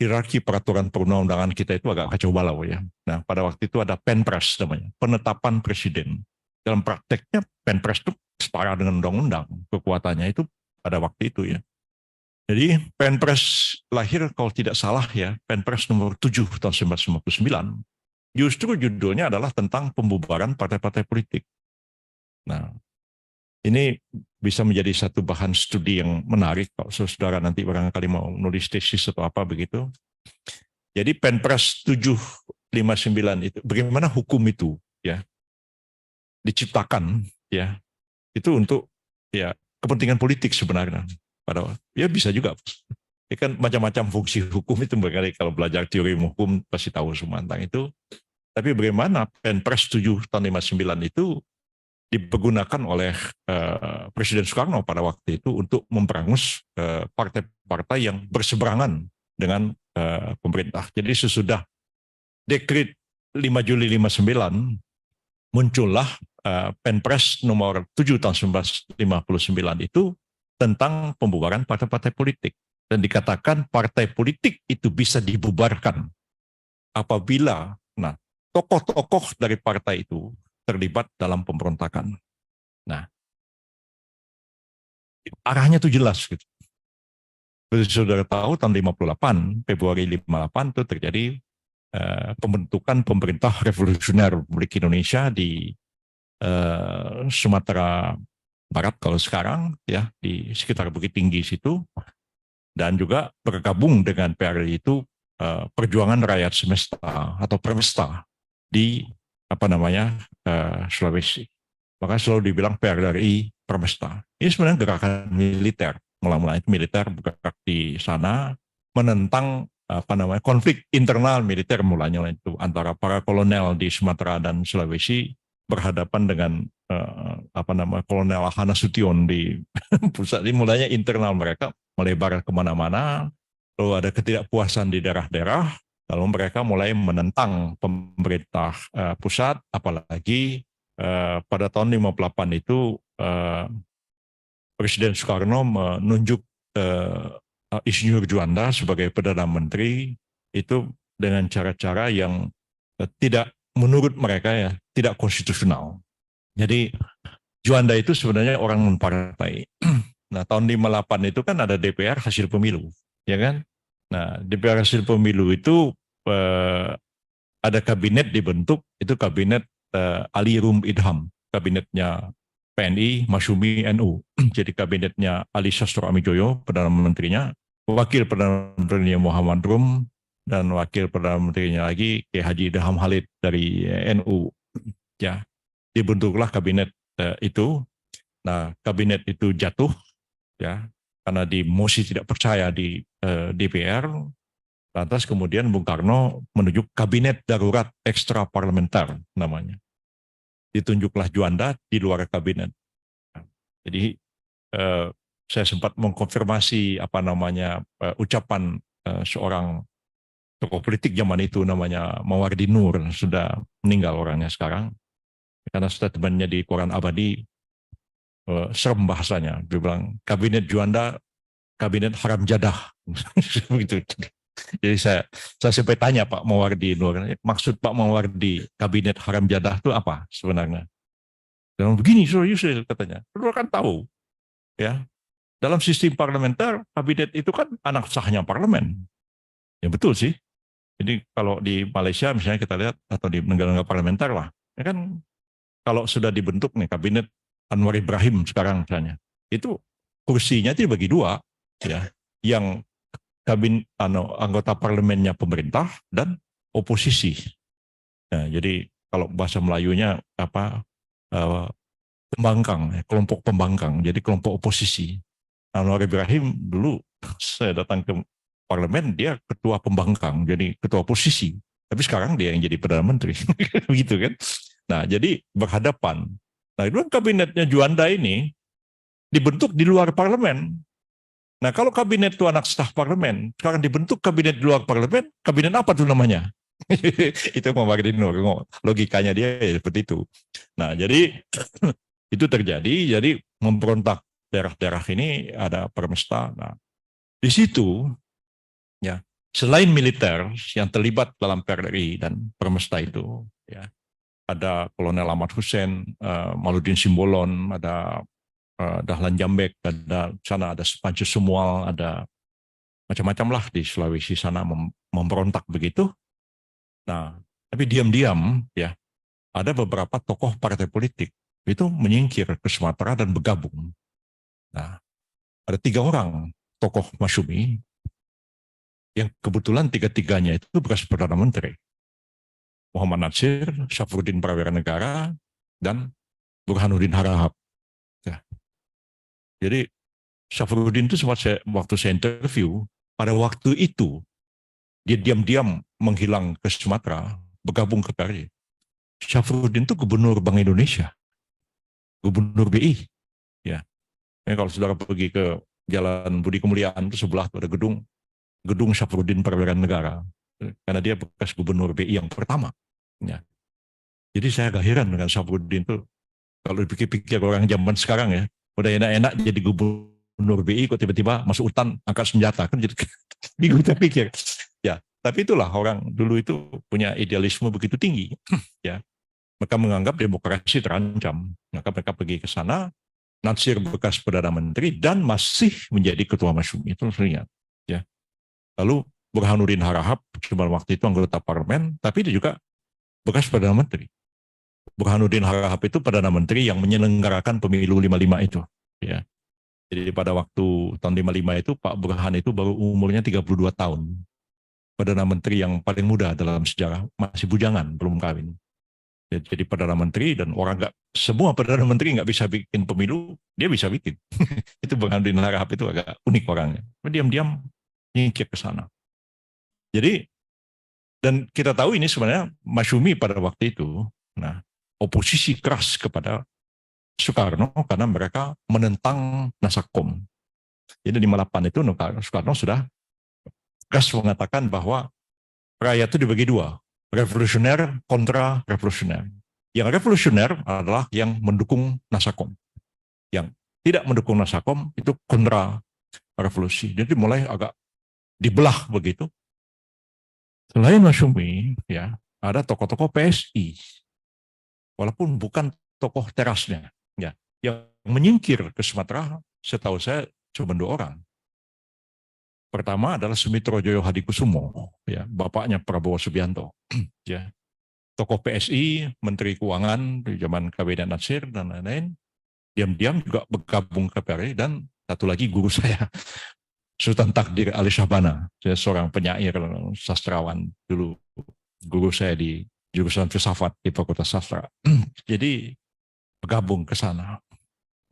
hierarki peraturan perundang-undangan kita itu agak kacau balau ya. Nah, pada waktu itu ada Penpres namanya, penetapan presiden. Dalam prakteknya Penpres itu setara dengan undang-undang, kekuatannya itu pada waktu itu ya. Jadi Penpres lahir kalau tidak salah ya, Penpres nomor 7 tahun 1959. Justru judulnya adalah tentang pembubaran partai-partai politik. Nah, ini bisa menjadi satu bahan studi yang menarik kalau saudara nanti barangkali mau nulis tesis atau apa begitu. Jadi Penpres 759 itu bagaimana hukum itu ya diciptakan ya, itu untuk ya kepentingan politik sebenarnya. Pada ya bisa juga. Ya kan macam-macam fungsi hukum itu, barangkali kalau belajar teori hukum pasti tahu semua tentang itu. Tapi bagaimana Penpres 7 tahun 59 itu dipergunakan oleh Presiden Soekarno pada waktu itu untuk memberangus partai-partai yang berseberangan dengan pemerintah. Jadi sesudah Dekret 5 Juli 59 muncullah Penpres nomor 7 tahun 1959 itu tentang pembubaran partai-partai politik. Dan dikatakan partai politik itu bisa dibubarkan apabila tokoh-tokoh dari partai itu terlibat dalam pemberontakan. Nah, arahnya itu jelas gitu. Seperti saudara tahu tahun 58, Februari 58 itu terjadi pembentukan pemerintah revolusioner Republik Indonesia di Sumatera Barat kalau sekarang ya, di sekitar Bukit Tinggi situ, dan juga bergabung dengan PRI itu Perjuangan Rakyat Semesta atau Permesta di Sulawesi. Maka selalu dibilang PRRI Permesta. Ini sebenarnya gerakan militer. Mula-mula itu militer bergerak di sana menentang konflik internal militer mulanya itu antara para kolonel di Sumatera dan Sulawesi berhadapan dengan Kolonel Hana Sution di pusat. Ini mulanya internal mereka melebar kemana-mana. Lalu ada ketidakpuasan di daerah-daerah. Lalu mereka mulai menentang pemerintah pusat, apalagi pada tahun 58 itu Presiden Soekarno menunjuk Insinyur Juanda sebagai Perdana Menteri itu dengan cara-cara yang tidak menurut mereka ya tidak konstitusional. Jadi Juanda itu sebenarnya orang non-partai. Nah tahun 58 itu kan ada DPR hasil pemilu, ya kan? Nah DPR hasil pemilu itu ada kabinet dibentuk, itu kabinet Ali Rum Idham, kabinetnya PNI, Masyumi, NU. Jadi kabinetnya Ali Sastro Amijoyo, Perdana Menterinya, Wakil Perdana Menterinya Muhammad Rum, dan Wakil Perdana Menterinya lagi Kiai Haji Idham Halid dari NU. Ya, dibentuklah kabinet itu. Nah, kabinet itu jatuh, ya. karena di mosi tidak percaya di DPR. Lantas kemudian Bung Karno menunjuk kabinet darurat ekstra parlementer namanya. Ditunjuklah Juanda di luar kabinet. Jadi saya sempat mengkonfirmasi apa namanya ucapan seorang tokoh politik zaman itu namanya Mawardi Nur, sudah meninggal orangnya sekarang. Karena statementnya di Koran Abadi serem bahasanya. Dia bilang kabinet Juanda kabinet haram jadah. Begitu. Jadi saya sampai tanya Pak Mawardi Nur, maksud Pak Mawardi kabinet haram jadah itu apa sebenarnya? Dan begini serius katanya. Lu kan tahu ya, dalam sistem parlementer kabinet itu kan anak sahnya parlemen. Ya betul sih. Jadi kalau di Malaysia misalnya kita lihat atau di negara-negara parlementer lah, ya kan kalau sudah dibentuk nih kabinet Anwar Ibrahim sekarang misalnya, itu kursinya itu dibagi dua, ya, yang anggota parlemennya pemerintah dan oposisi. Nah, jadi kalau bahasa Melayunya apa pembangkang, kelompok pembangkang, jadi kelompok oposisi. Anwar Ibrahim dulu saya datang ke parlemen, dia ketua pembangkang, jadi ketua oposisi. Tapi sekarang dia yang jadi Perdana Menteri. Begitu kan. Nah, jadi berhadapan. Nah, itu kabinetnya Juanda ini dibentuk di luar parlemen. Nah, kalau kabinet itu anak sah parlemen, sekarang dibentuk kabinet di luar parlemen, kabinet apa tuh namanya? Itu Mawardi Nur, logikanya dia ya seperti itu. Nah, jadi itu terjadi, jadi memberontak daerah-daerah ini ada Permesta. Nah, di situ ya selain militer yang terlibat dalam PRRI dan Permesta itu, ya ada Kolonel Ahmad Hussein, Maludin Simbolon, ada Dahlan Jambek, ada sana ada Pancu Sumual, ada macam-macam lah di Sulawesi sana memberontak begitu. Nah, tapi diam-diam ya ada beberapa tokoh partai politik itu menyingkir ke Sumatera dan bergabung. Nah, ada 3 orang tokoh Masyumi yang kebetulan 3-tiganya itu bekas Perdana Menteri. Muhammad Natsir, Syafruddin Prawira Negara, dan Burhanuddin Harahap. Ya. Jadi Syafruddin itu waktu saya interview, pada waktu itu dia diam-diam menghilang ke Sumatera, bergabung ke PRI. Syafruddin itu gubernur Bank Indonesia, gubernur BI. Ya. Kalau saudara pergi ke Jalan Budi Kemuliaan itu sebelah itu ada gedung Syafruddin Prawira Negara, karena dia bekas gubernur BI yang pertama. Ya. Jadi saya agak heran dengan Syafruddin itu. Kalau dipikir-pikir orang zaman sekarang ya, udah enak-enak jadi gubernur BI kok tiba-tiba masuk hutan angkat senjata kan, jadi bingung terpikir. Ya, tapi itulah orang dulu itu punya idealisme begitu tinggi. Ya, mereka menganggap demokrasi terancam. Maka mereka pergi ke sana. Natsir bekas Perdana Menteri dan masih menjadi ketua Masyumi, itu ingat. Ya. Lalu Burhanuddin Harahap cuma waktu itu anggota parlemen, tapi dia juga bekas Perdana Menteri. Burhanuddin Harahap itu Perdana Menteri yang menyelenggarakan pemilu 55 itu. Ya. Jadi pada waktu tahun 55 itu Pak Burhan itu baru umurnya 32 tahun. Perdana Menteri yang paling muda dalam sejarah, masih bujangan, belum kawin. Jadi Perdana Menteri dan semua Perdana Menteri nggak bisa bikin pemilu, dia bisa bikin. Itu Burhanuddin Harahap itu agak unik orangnya. Diam-diam nyingkir ke sana. Jadi, dan kita tahu ini sebenarnya Masyumi pada waktu itu, nah, oposisi keras kepada Soekarno karena mereka menentang Nasakom. Jadi di 58 itu Soekarno sudah keras mengatakan bahwa rakyat itu dibagi 2, revolusioner kontra revolusioner. Yang revolusioner adalah yang mendukung Nasakom. Yang tidak mendukung Nasakom itu kontra revolusi. Jadi mulai agak dibelah begitu. Selain Masyumi, ya ada tokoh-tokoh PSI. Walaupun bukan tokoh terasnya, ya, yang menyingkir ke Sumatera, setahu saya cuma 2 orang. Pertama adalah Sumitrojoyo Hadikusumo, ya, bapaknya Prabowo Subianto, ya, tokoh PSI, Menteri Keuangan di zaman Kabinet Natsir dan lain-lain, diam-diam juga bergabung ke PRI. Dan satu lagi guru saya, Sultan Takdir Ali Syahbana, saya seorang penyair, sastrawan dulu, guru saya di jurusan filsafat di Fakultas Sastra. Jadi bergabung ke sana.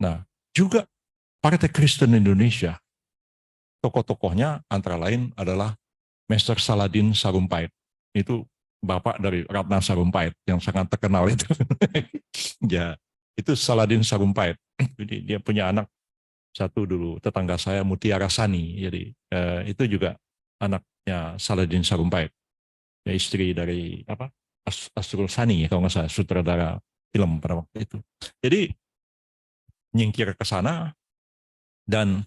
Nah, juga Partai Kristen Indonesia tokoh-tokohnya antara lain adalah Master Saladin Sarumpait. Itu bapak dari Ratna Sarumpait yang sangat terkenal itu. Ya, itu Saladin Sarumpait. Jadi dia punya anak satu dulu, tetangga saya Mutiara Sani. Jadi itu juga anaknya Saladin Sarumpait. Ya, istri dari apa? Asrul Sani kalau nggak salah, sutradara film pada waktu itu. Jadi nyingkir ke sana dan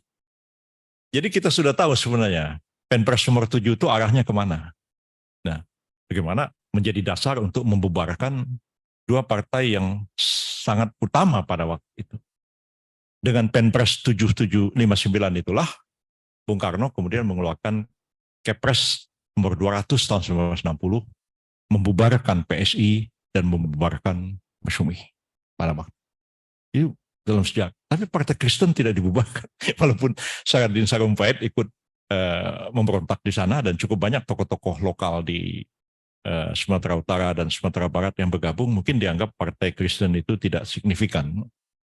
jadi kita sudah tahu sebenarnya Penpres nomor 7 itu arahnya kemana. Nah, bagaimana menjadi dasar untuk membubarkan dua partai yang sangat utama pada waktu itu. Dengan Penpres 7759 itulah Bung Karno kemudian mengeluarkan Kepres nomor 200 tahun 1960 membubarkan PSI dan membubarkan Masyumi pada waktu itu dalam sejarah. Tapi Partai Kristen tidak dibubarkan, walaupun Saladin Sarumpait ikut memberontak di sana dan cukup banyak tokoh-tokoh lokal di Sumatera Utara dan Sumatera Barat yang bergabung mungkin dianggap Partai Kristen itu tidak signifikan.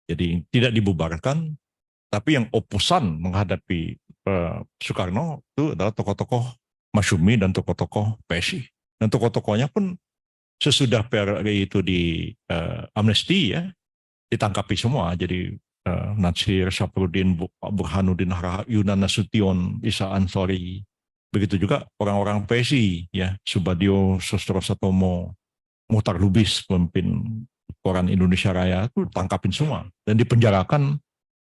Jadi tidak dibubarkan, tapi yang oposan menghadapi Soekarno itu adalah tokoh-tokoh Masyumi dan tokoh-tokoh PSI. Dan tokoh-tokohnya pun sesudah PRRI itu di amnesti ya, ditangkapi semua. Jadi Natsir, Syafruddin, Burhanuddin Yunan Nasution, Isa Ansori, begitu juga orang-orang PSI ya, Subadio, Sostro Satomo, Muhtar Lubis, pemimpin Koran Indonesia Raya itu tangkapin semua dan dipenjarakan.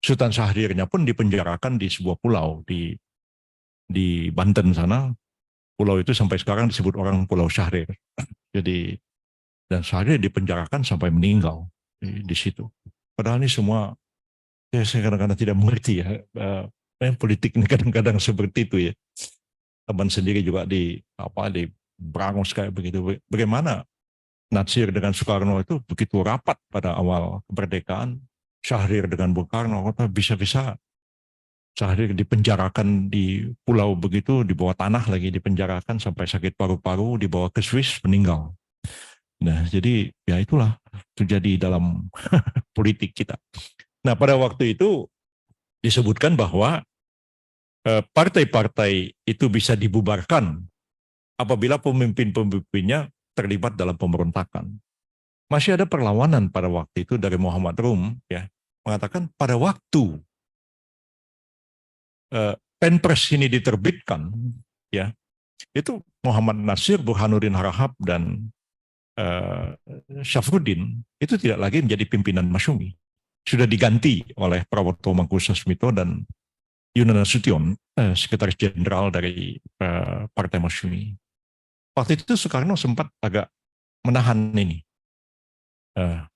Sultan Syahrirnya pun dipenjarakan di sebuah pulau di Banten sana. Pulau itu sampai sekarang disebut orang Pulau Syahrir. Jadi dan Syahrir dipenjarakan sampai meninggal di situ. Padahal ini semua saya kadang-kadang tidak mengerti ya. Politik ini kadang-kadang seperti itu ya. Teman sendiri juga di berangos kayak begitu. Bagaimana Natsir dengan Soekarno itu begitu rapat pada awal kemerdekaan. Syahrir dengan Bung Karno, bisa-bisa Syahrir dipenjarakan di pulau begitu, di bawah tanah lagi dipenjarakan sampai sakit paru-paru, dibawa ke Swiss, meninggal. Nah, jadi ya itulah terjadi dalam politik kita. Nah, pada waktu itu disebutkan bahwa partai-partai itu bisa dibubarkan apabila pemimpin-pemimpinnya terlibat dalam pemberontakan. Masih ada perlawanan pada waktu itu dari Muhammad Rum, ya, mengatakan pada waktu Penpres ini diterbitkan, ya, itu Muhammad Nasir, Burhanuddin Harahap dan Syafruddin itu tidak lagi menjadi pimpinan Masyumi, sudah diganti oleh Prawoto Mangkusasmito dan Yunan Nasution, sekretaris jenderal dari Partai Masyumi. Waktu itu Soekarno sempat agak menahan ini,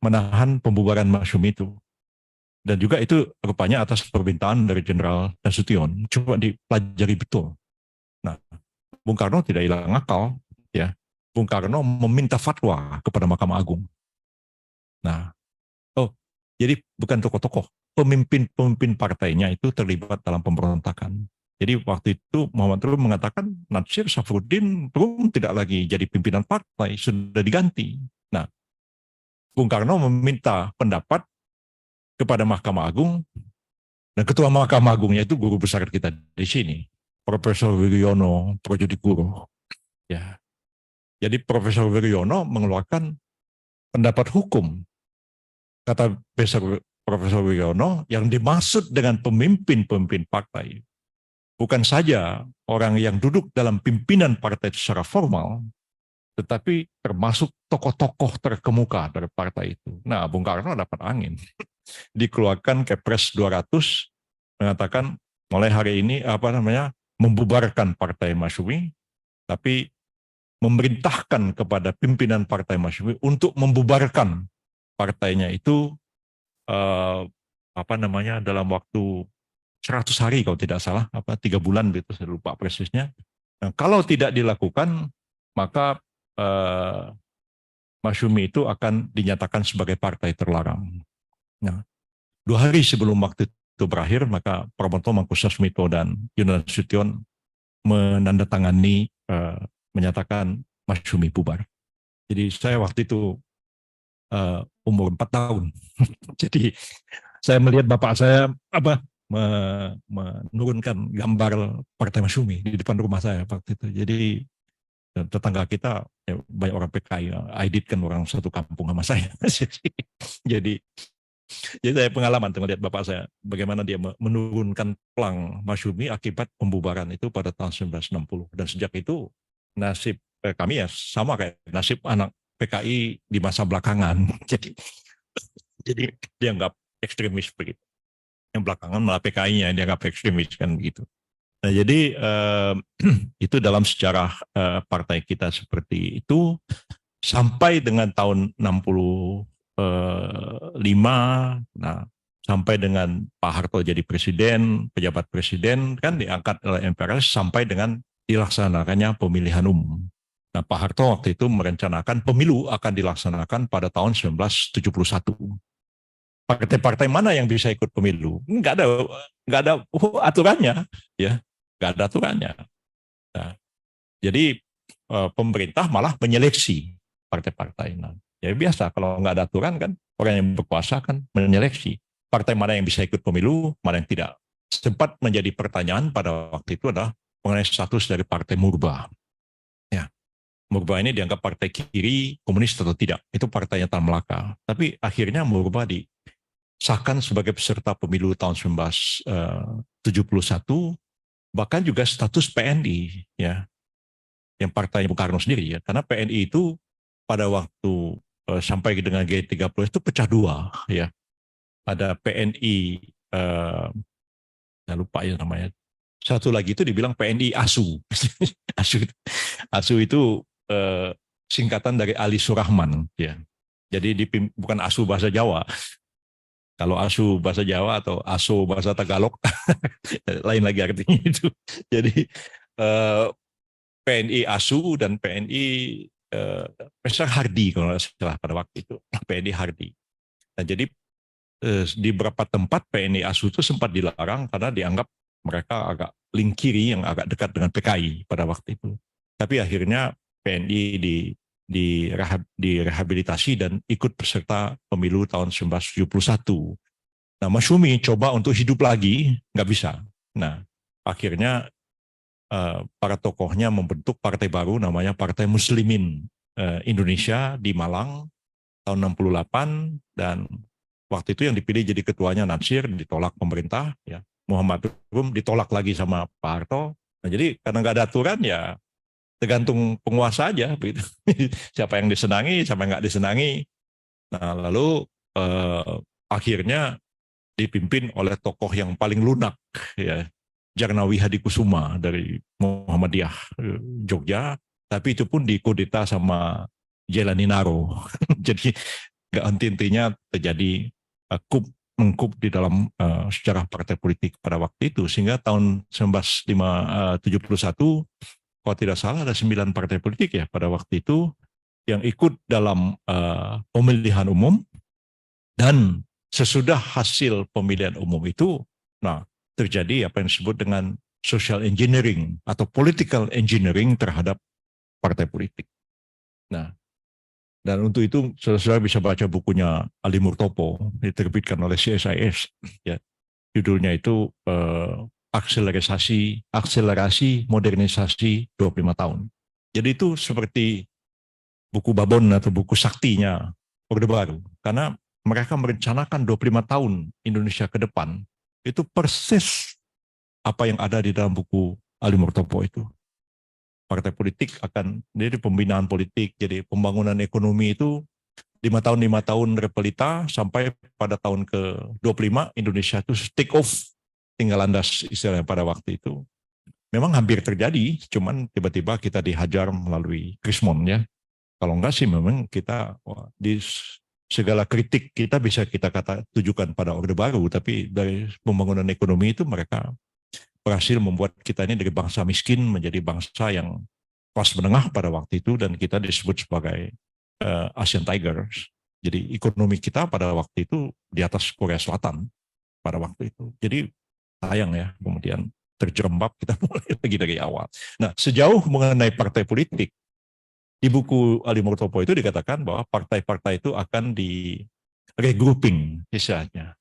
menahan pembubaran Masyumi itu. Dan juga itu rupanya atas permintaan dari Jenderal Nasution. Coba dipelajari betul. Nah, Bung Karno tidak hilang akal, ya. Bung Karno meminta fatwa kepada Mahkamah Agung. Nah, jadi bukan tokoh-tokoh, pemimpin partainya itu terlibat dalam pemberontakan. Jadi waktu itu Muhammad Rum mengatakan Natsir, Syafruddin, Rum tidak lagi jadi pimpinan partai, sudah diganti. Nah, Bung Karno meminta pendapat kepada Mahkamah Agung, dan Ketua Mahkamah Agungnya itu guru besar kita di sini, Profesor Wiryono Projodikuro. Ya. Jadi Profesor Wiryono mengeluarkan pendapat hukum. Kata Profesor Wiryono, yang dimaksud dengan pemimpin-pemimpin partai bukan saja orang yang duduk dalam pimpinan partai secara formal, tetapi termasuk tokoh-tokoh terkemuka dari partai itu. Nah, Bung Karno dapat angin. Dikeluarkan Kepres 200 mengatakan mulai hari ini membubarkan Partai Masyumi, tapi memerintahkan kepada pimpinan Partai Masyumi untuk membubarkan partainya itu dalam waktu 100 hari kalau tidak salah, 3 bulan gitu, saya lupa persisnya. Nah, kalau tidak dilakukan, maka Masyumi itu akan dinyatakan sebagai partai terlarang. Nah, 2 hari sebelum waktu itu berakhir, maka Prawoto Mangkusasmito dan Yunan Nasution menandatangani menyatakan Masyumi bubar. Jadi saya waktu itu umur 4 tahun. Jadi saya melihat bapak saya menurunkan gambar Partai Masyumi di depan rumah saya waktu itu. Jadi tetangga kita ya, banyak orang PKI. Aidit kan orang satu kampung sama saya. jadi jadi saya pengalaman melihat bapak saya bagaimana dia menurunkan pelang Masyumi akibat pembubaran itu pada tahun 1960, dan sejak itu nasib kami ya sama kayak nasib anak PKI di masa belakangan. Jadi dianggap ekstremis begitu. Yang belakangan malah PKI-nya dianggap ekstremis kan begitu. Nah, jadi itu dalam sejarah partai kita seperti itu sampai dengan tahun 65. Nah, sampai dengan Pak Harto jadi presiden, pejabat presiden kan diangkat oleh MPRS sampai dengan dilaksanakannya pemilihan umum. Nah, Pak Harto waktu itu merencanakan pemilu akan dilaksanakan pada tahun 1971. Partai-partai mana yang bisa ikut pemilu? Nggak ada aturannya, ya, nggak ada aturannya. Nah, jadi pemerintah malah menyeleksi partai-partai. Nah, ya biasa kalau nggak ada aturan kan orang yang berkuasa kan menyeleksi partai mana yang bisa ikut pemilu, mana yang tidak. Sempat menjadi pertanyaan pada waktu itu adalah mengenai status dari Partai Murba. Ya, Murba ini dianggap partai kiri komunis atau tidak. Itu partainya Tan Melaka. Tapi akhirnya Murba disahkan sebagai peserta pemilu tahun 1971, bahkan juga status PNI, ya, yang partainya Bung Karno sendiri, ya, karena PNI itu pada waktu sampai dengan G30 itu pecah dua, ya, ada PNI saya lupa ya namanya, satu lagi itu dibilang PNI ASU. ASU, ASU itu singkatan dari Ali Surahman, ya, jadi bukan ASU bahasa Jawa. Kalau ASU bahasa Jawa atau ASO bahasa Tagalog, lain lagi artinya itu. Jadi PNI ASU dan PNI Pesar Hardi kalau nggak salah pada waktu itu, PNI Hardi. Nah, jadi di beberapa tempat PNI ASU itu sempat dilarang karena dianggap mereka agak link kiri yang agak dekat dengan PKI pada waktu itu. Tapi akhirnya PNI direhabilitasi dan ikut peserta pemilu tahun 1971. Nah, Masyumi coba untuk hidup lagi, nggak bisa. Nah, akhirnya para tokohnya membentuk partai baru namanya Partai Muslimin Indonesia di Malang tahun 68, dan waktu itu yang dipilih jadi ketuanya Natsir, ditolak pemerintah, ya. Muhammad Rum ditolak lagi sama Pak Harto. Nah, jadi karena nggak ada aturan ya tergantung penguasa aja begitu. Siapa yang disenangi, siapa yang nggak disenangi. Nah, lalu akhirnya dipimpin oleh tokoh yang paling lunak, ya, Jarnawi Hadikusuma dari Muhammadiyah Jogja, tapi itu pun dikudeta sama Jelaninaro. Jadi nggak henti-hentinya terjadi mengkup di dalam sejarah partai politik pada waktu itu, sehingga tahun 1971 kalau tidak salah ada 9 partai politik ya pada waktu itu yang ikut dalam pemilihan umum, dan sesudah hasil pemilihan umum itu, nah, terjadi apa yang disebut dengan social engineering atau political engineering terhadap partai politik. Nah, dan untuk itu saudara bisa baca bukunya Ali Murtopo, diterbitkan oleh CSIS, ya. Judulnya itu akselerasi modernisasi 25 tahun. Jadi itu seperti buku babon atau buku saktinya Orde Baru, karena mereka merencanakan 25 tahun Indonesia ke depan, itu persis apa yang ada di dalam buku Ali Murtopo itu. Partai politik akan, jadi pembinaan politik, jadi pembangunan ekonomi itu 5 tahun repelita sampai pada tahun ke-25 Indonesia itu take off, tinggal landas istilahnya pada waktu itu. Memang hampir terjadi, cuman tiba-tiba kita dihajar melalui Krismon, ya. Kalau enggak sih memang kita di segala kritik kita bisa kita tujukan pada Orde Baru, tapi dari pembangunan ekonomi itu mereka berhasil membuat kita ini dari bangsa miskin menjadi bangsa yang kelas menengah pada waktu itu, dan kita disebut sebagai Asian Tigers. Jadi ekonomi kita pada waktu itu di atas Korea Selatan pada waktu itu. Jadi sayang ya, kemudian terjerembab, kita mulai lagi dari awal. Nah, sejauh mengenai partai politik, di buku Ali Murtopo itu dikatakan bahwa partai-partai itu akan di regrouping, istilahnya.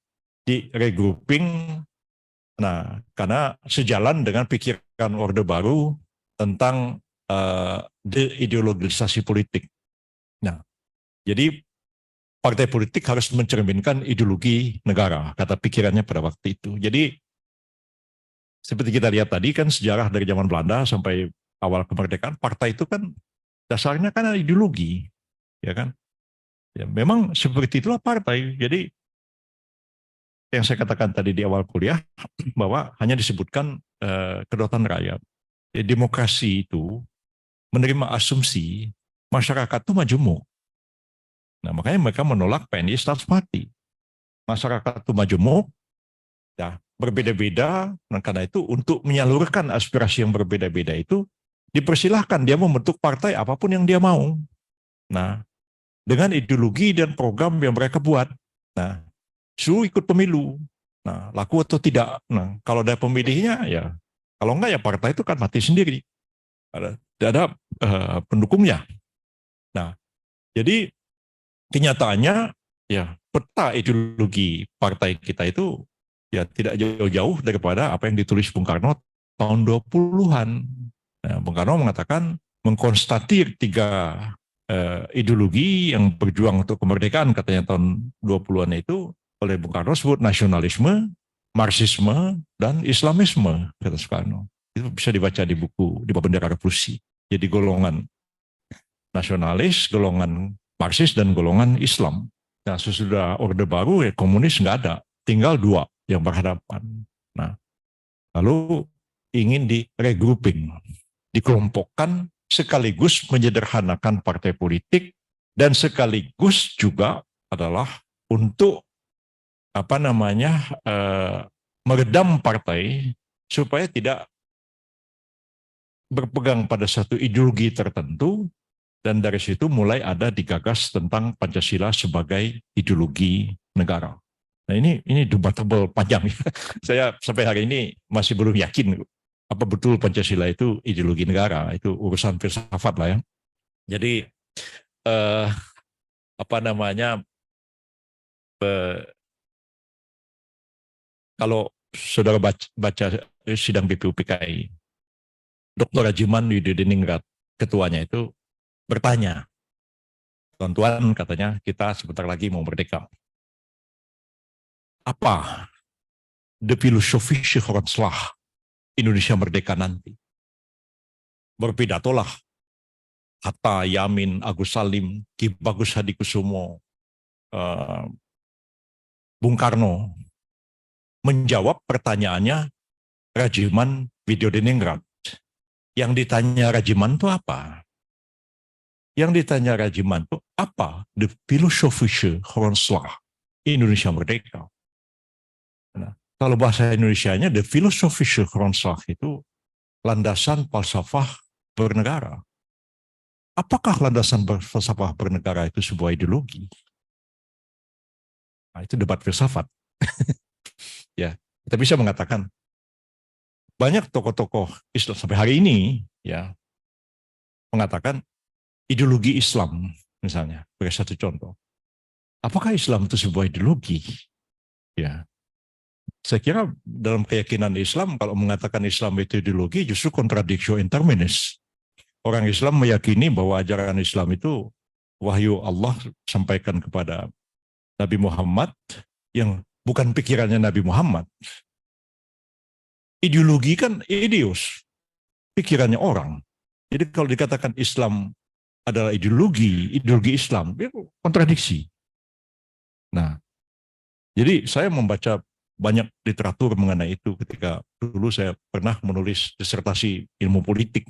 Di regrouping Nah, karena sejalan dengan pikiran Orde Baru tentang deideologisasi politik. Nah, jadi partai politik harus mencerminkan ideologi negara, kata pikirannya pada waktu itu. Jadi seperti kita lihat tadi kan sejarah dari zaman Belanda sampai awal kemerdekaan, partai itu kan dasarnya kan ideologi, ya kan? Ya, memang seperti itulah partai. Jadi yang saya katakan tadi di awal kuliah bahwa hanya disebutkan kedaulatan rakyat. Ya, demokrasi itu menerima asumsi masyarakat itu majemuk. Nah, makanya mereka menolak PNI status mati. Masyarakat itu majemuk, ya, berbeda-beda, dan karena itu untuk menyalurkan aspirasi yang berbeda-beda itu dipersilahkan dia membentuk partai apapun yang dia mau. Nah, dengan ideologi dan program yang mereka buat. Nah, suruh ikut pemilu. Nah, laku atau tidak. Nah, kalau ada pemilihnya ya, kalau enggak ya partai itu kan mati sendiri. Ada pendukungnya. Nah, jadi kenyataannya ya peta ideologi partai kita itu ya tidak jauh-jauh daripada apa yang ditulis Bung Karno tahun 20-an. Nah, Bung Karno mengatakan mengkonstatir tiga ideologi yang berjuang untuk kemerdekaan katanya tahun 20-an itu oleh Bung Karno sebut nasionalisme, marxisme, dan islamisme kata Soekarno. Itu bisa dibaca di buku di Bendera Revolusi. Jadi golongan nasionalis, golongan Marxis, dan golongan Islam. Nah, sesudah Orde Baru ya komunis nggak ada, tinggal dua yang berhadapan. Nah, lalu ingin di-regrouping, dikelompokkan sekaligus menyederhanakan partai politik dan sekaligus juga adalah untuk apa namanya meredam partai supaya tidak berpegang pada satu ideologi tertentu, dan dari situ mulai ada digagas tentang Pancasila sebagai ideologi negara. Nah, ini debatable panjang. Saya sampai hari ini masih belum yakin apa betul Pancasila itu ideologi negara. Itu urusan filsafat lah ya. Jadi apa namanya, kalau saudara baca sidang BPUPKI, Dr. Rajiman Yudhoyoningrat, ketuanya itu bertanya, tuan-tuan katanya kita sebentar lagi mau merdeka. Apa the philosophische Grondslag Indonesia merdeka nanti? Berpidatolah Hatta, Yamin, Agus Salim, Ki Bagus Hadikusumo, Bung Karno menjawab pertanyaannya Rajiman Widyodiningrat. Yang ditanya Rajiman itu apa? Yang ditanya Rajiman itu apa the philosophische Grondslag Indonesia merdeka? Nah, kalau bahasa Indonesianya the philosophische Grondslag itu landasan falsafah bernegara. Apakah landasan falsafah bernegara itu sebuah ideologi? Nah, itu debat filsafat. Ya, kita bisa mengatakan banyak tokoh-tokoh Islam sampai hari ini ya mengatakan ideologi Islam misalnya sebagai satu contoh. Apakah Islam itu sebuah ideologi? Ya, saya kira dalam keyakinan Islam kalau mengatakan Islam itu ideologi justru contradictio in terminis. Orang Islam meyakini bahwa ajaran Islam itu wahyu Allah sampaikan kepada Nabi Muhammad yang bukan pikirannya Nabi Muhammad. Ideologi kan ideos, pikirannya orang. Jadi kalau dikatakan Islam adalah ideologi Islam, itu kontradiksi. Nah, jadi saya membaca banyak literatur mengenai itu ketika dulu saya pernah menulis disertasi ilmu politik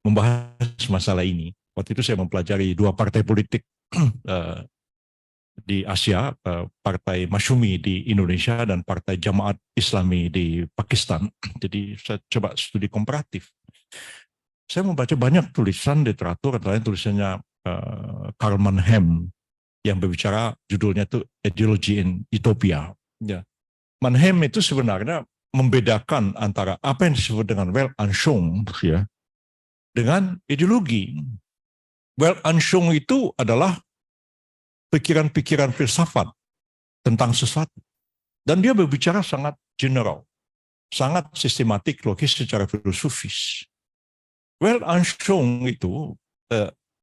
membahas masalah ini. Waktu itu saya mempelajari dua partai politik di Asia, Partai Masyumi di Indonesia dan Partai Jamaat Islami di Pakistan. Jadi saya coba studi komparatif. Saya membaca banyak tulisan literatur, antara lain tulisannya Karl Mannheim yang berbicara judulnya itu Ideology in Utopia. Ya. Mannheim itu sebenarnya membedakan antara apa yang disebut dengan Weltanschauung ya dengan ideologi. Weltanschauung itu adalah pikiran-pikiran filsafat tentang sesuatu. Dan dia berbicara sangat general. sangat sistematik, logis secara filosofis. Weltanschauung itu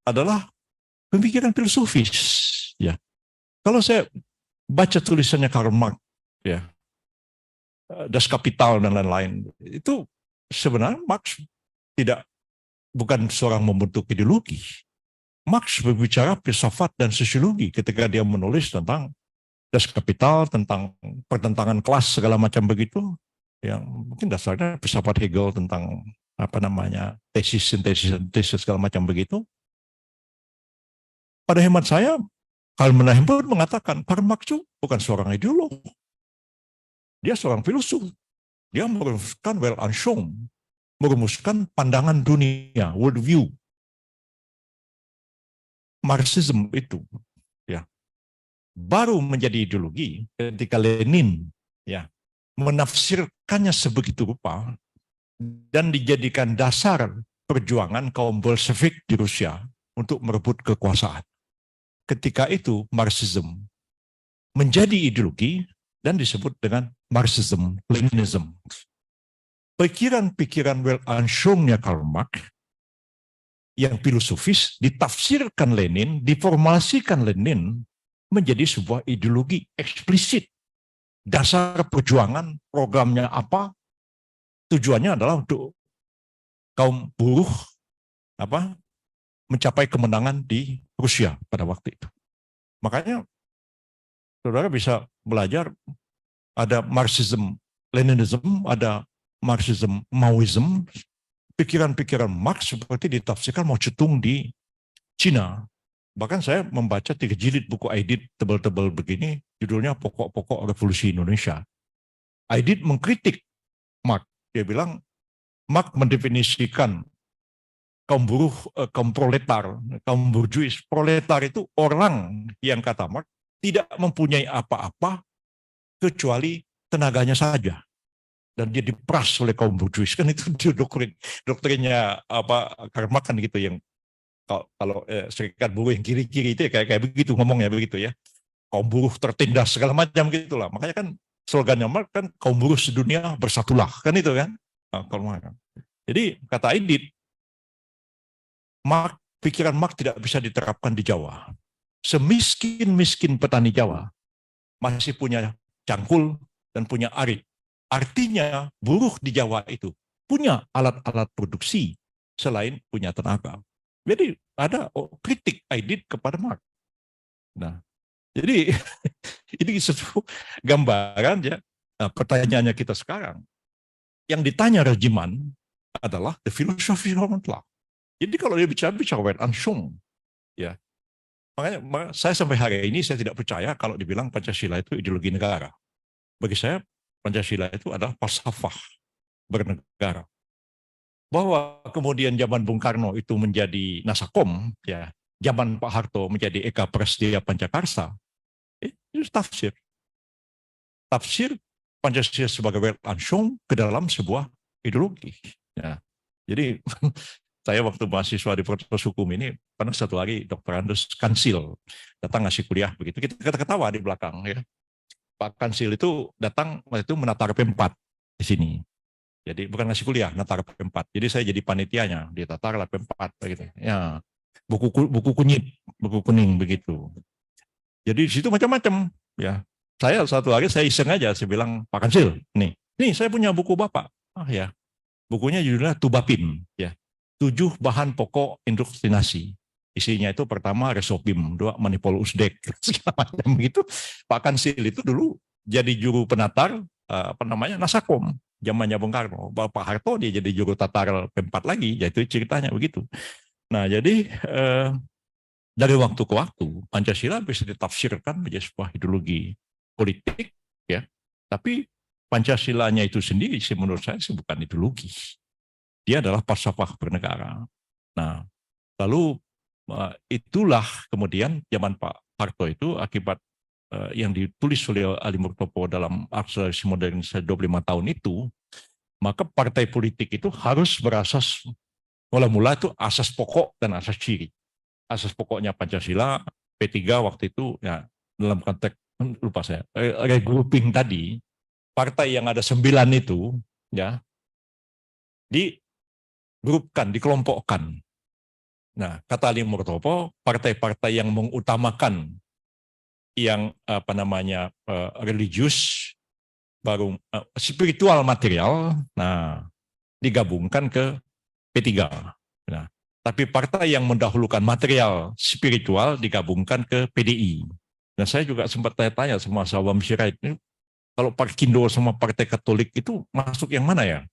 adalah pemikiran filosofis. Ya, kalau saya baca tulisannya Karl Marx, ya, Das Kapital dan lain-lain, itu sebenarnya Marx bukan seorang membentuk ideologi. Marx berbicara filsafat dan sosiologi ketika dia menulis tentang Das Kapital, tentang pertentangan kelas segala macam begitu, yang mungkin dasarnya filsafat Hegel tentang apa namanya tesis, sintesis segala macam begitu. Pada hemat saya, Karl Menahem mengatakan Karl Marx bukan seorang ideolog, dia seorang filosof. Dia merumuskan Weltanschauung, merumuskan pandangan dunia, worldview, Marxism itu, ya, baru menjadi ideologi ketika Lenin, ya, menafsirkannya sebegitu rupa dan dijadikan dasar perjuangan kaum Bolshevik di Rusia untuk merebut kekuasaan. Ketika itu Marxism menjadi ideologi dan disebut dengan Marxism, Leninism. Pikiran-pikiran Weltanschauungnya Karl Marx yang filosofis ditafsirkan Lenin, diformasikan Lenin menjadi sebuah ideologi eksplisit. Dasar perjuangan, programnya apa, tujuannya adalah untuk kaum buruh mencapai kemenangan di Rusia pada waktu itu. Makanya saudara bisa belajar ada Marxism, Leninism, ada Marxism, Maoism, pikiran-pikiran Marx seperti ditafsirkan Mao Zedong di Cina. Bahkan saya membaca 3 jilid buku Aidit tebal-tebal begini, judulnya Pokok-Pokok Revolusi Indonesia. Aidit mengkritik Marx. Dia bilang, Marx mendefinisikan kaum buruh, kaum proletar, kaum burjuis. Proletar itu orang yang kata Marx tidak mempunyai apa-apa kecuali tenaganya saja. Dan dia diperas oleh kaum burjuis. Kan itu doktrinnya Karl Marx kan gitu, yang kalau serikat buruh yang kiri-kiri itu ya kayak begitu ngomongnya begitu ya. Kaum buruh tertindas segala macam gitulah. Makanya kan slogannya Marx kan kaum buruh sedunia bersatulah, kan itu kan. Jadi kata Aidit, pikiran Marx tidak bisa diterapkan di Jawa. Semiskin-miskin petani Jawa masih punya cangkul dan punya arit. Artinya buruh di Jawa itu punya alat-alat produksi selain punya tenaga. Jadi ada kritik Aidit kepada Marx. Nah, jadi ini satu gambaran ya. Nah, pertanyaannya kita sekarang, yang ditanya Regiman adalah the philosophy of law. Jadi kalau dia bicara Weltanschauung, ya, makanya saya sampai hari ini saya tidak percaya kalau dibilang Pancasila itu ideologi negara. Bagi saya Pancasila itu adalah falsafah bernegara. Bahwa kemudian zaman Bung Karno itu menjadi Nasakom, ya, zaman Pak Harto menjadi Eka Prasetya Pancakarsa, itu tafsir. Tafsir Pancasila sebagai Weltanschauung ke dalam sebuah ideologi. Ya. Jadi saya waktu mahasiswa di Fakultas Hukum ini pernah satu hari Dr. Andus Kansil datang ngasih kuliah begitu, kita ketawa di belakang ya. Pak Kansil itu datang waktu itu menata RP4 di sini. Jadi bukan ngasih kuliah, menata RP4. Jadi saya jadi panitianya di tata RP4 begitu. Ya, buku kunyit, buku kuning begitu. Jadi di situ macam-macam ya. Saya satu hari saya iseng aja, saya bilang Pak Kansil, nih saya punya buku Bapak. Ah ya, bukunya judulnya Tubapim ya. 7 bahan pokok indoktrinasi. Isinya itu pertama Resopim, 2 Manipol Usdek, segala macam begitu. Pak Kansil itu dulu jadi juru penatar Nasakom, zamannya Bung Karno. Pak Harto dia jadi juru tatar P4 lagi, yaitu ceritanya begitu. Nah, jadi dari waktu ke waktu Pancasila bisa ditafsirkan menjadi sebuah ideologi politik ya. Tapi Pancasilanya itu sendiri menurut saya bukan ideologi. Dia adalah falsafah bernegara. Nah, lalu itulah kemudian zaman Pak Harto itu akibat yang ditulis oleh Ali Murtopo dalam Akselerasi Modernisasi 25 tahun itu, maka partai politik itu harus berasas mula-mula itu asas pokok dan asas ciri. Asas pokoknya Pancasila, P3 waktu itu ya dalam konteks lupa saya regrouping tadi, partai yang ada 9 itu ya, digrupkan, dikelompokkan. Nah, kata Ali Murtopo, partai-partai yang mengutamakan yang religius, baru spiritual material, nah digabungkan ke P3. Nah, tapi partai yang mendahulukan material spiritual digabungkan ke PDI. Nah, saya juga sempat tanya-tanya sama Sawam Sirait, kalau Parkindo sama Partai Katolik itu masuk yang mana ya?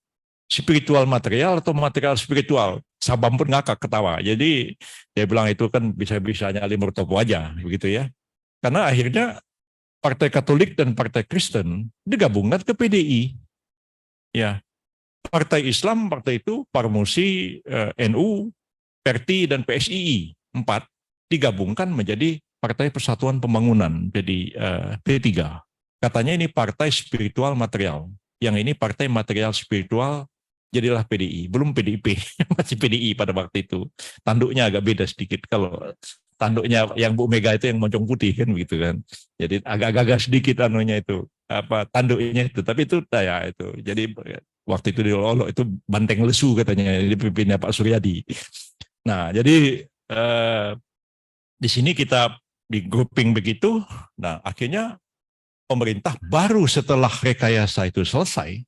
Spiritual material atau material spiritual? Sabam pun ngakak ketawa. Jadi dia bilang itu kan bisa-bisanya Ali Murtopo aja, begitu ya. Karena akhirnya Partai Katolik dan Partai Kristen digabungkan ke PDI. Ya, Partai Islam, partai itu Parmusi, NU, PERTI, dan PSII. 4 digabungkan menjadi Partai Persatuan Pembangunan, jadi P3. Katanya ini partai spiritual material. Yang ini partai material spiritual, jadilah PDI. Belum PDIP, masih PDI pada waktu itu. Tanduknya agak beda sedikit. Kalau tanduknya yang Bu Mega itu yang moncong putih kan gitu kan. Jadi agak-agak sedikit anunya itu, apa tanduknya itu. Tapi itu ya itu. Jadi waktu itu diolok itu banteng lesu katanya di pimpinnya Pak Suryadi. Nah, jadi di sini kita di grouping begitu. Nah, akhirnya pemerintah baru setelah rekayasa itu selesai,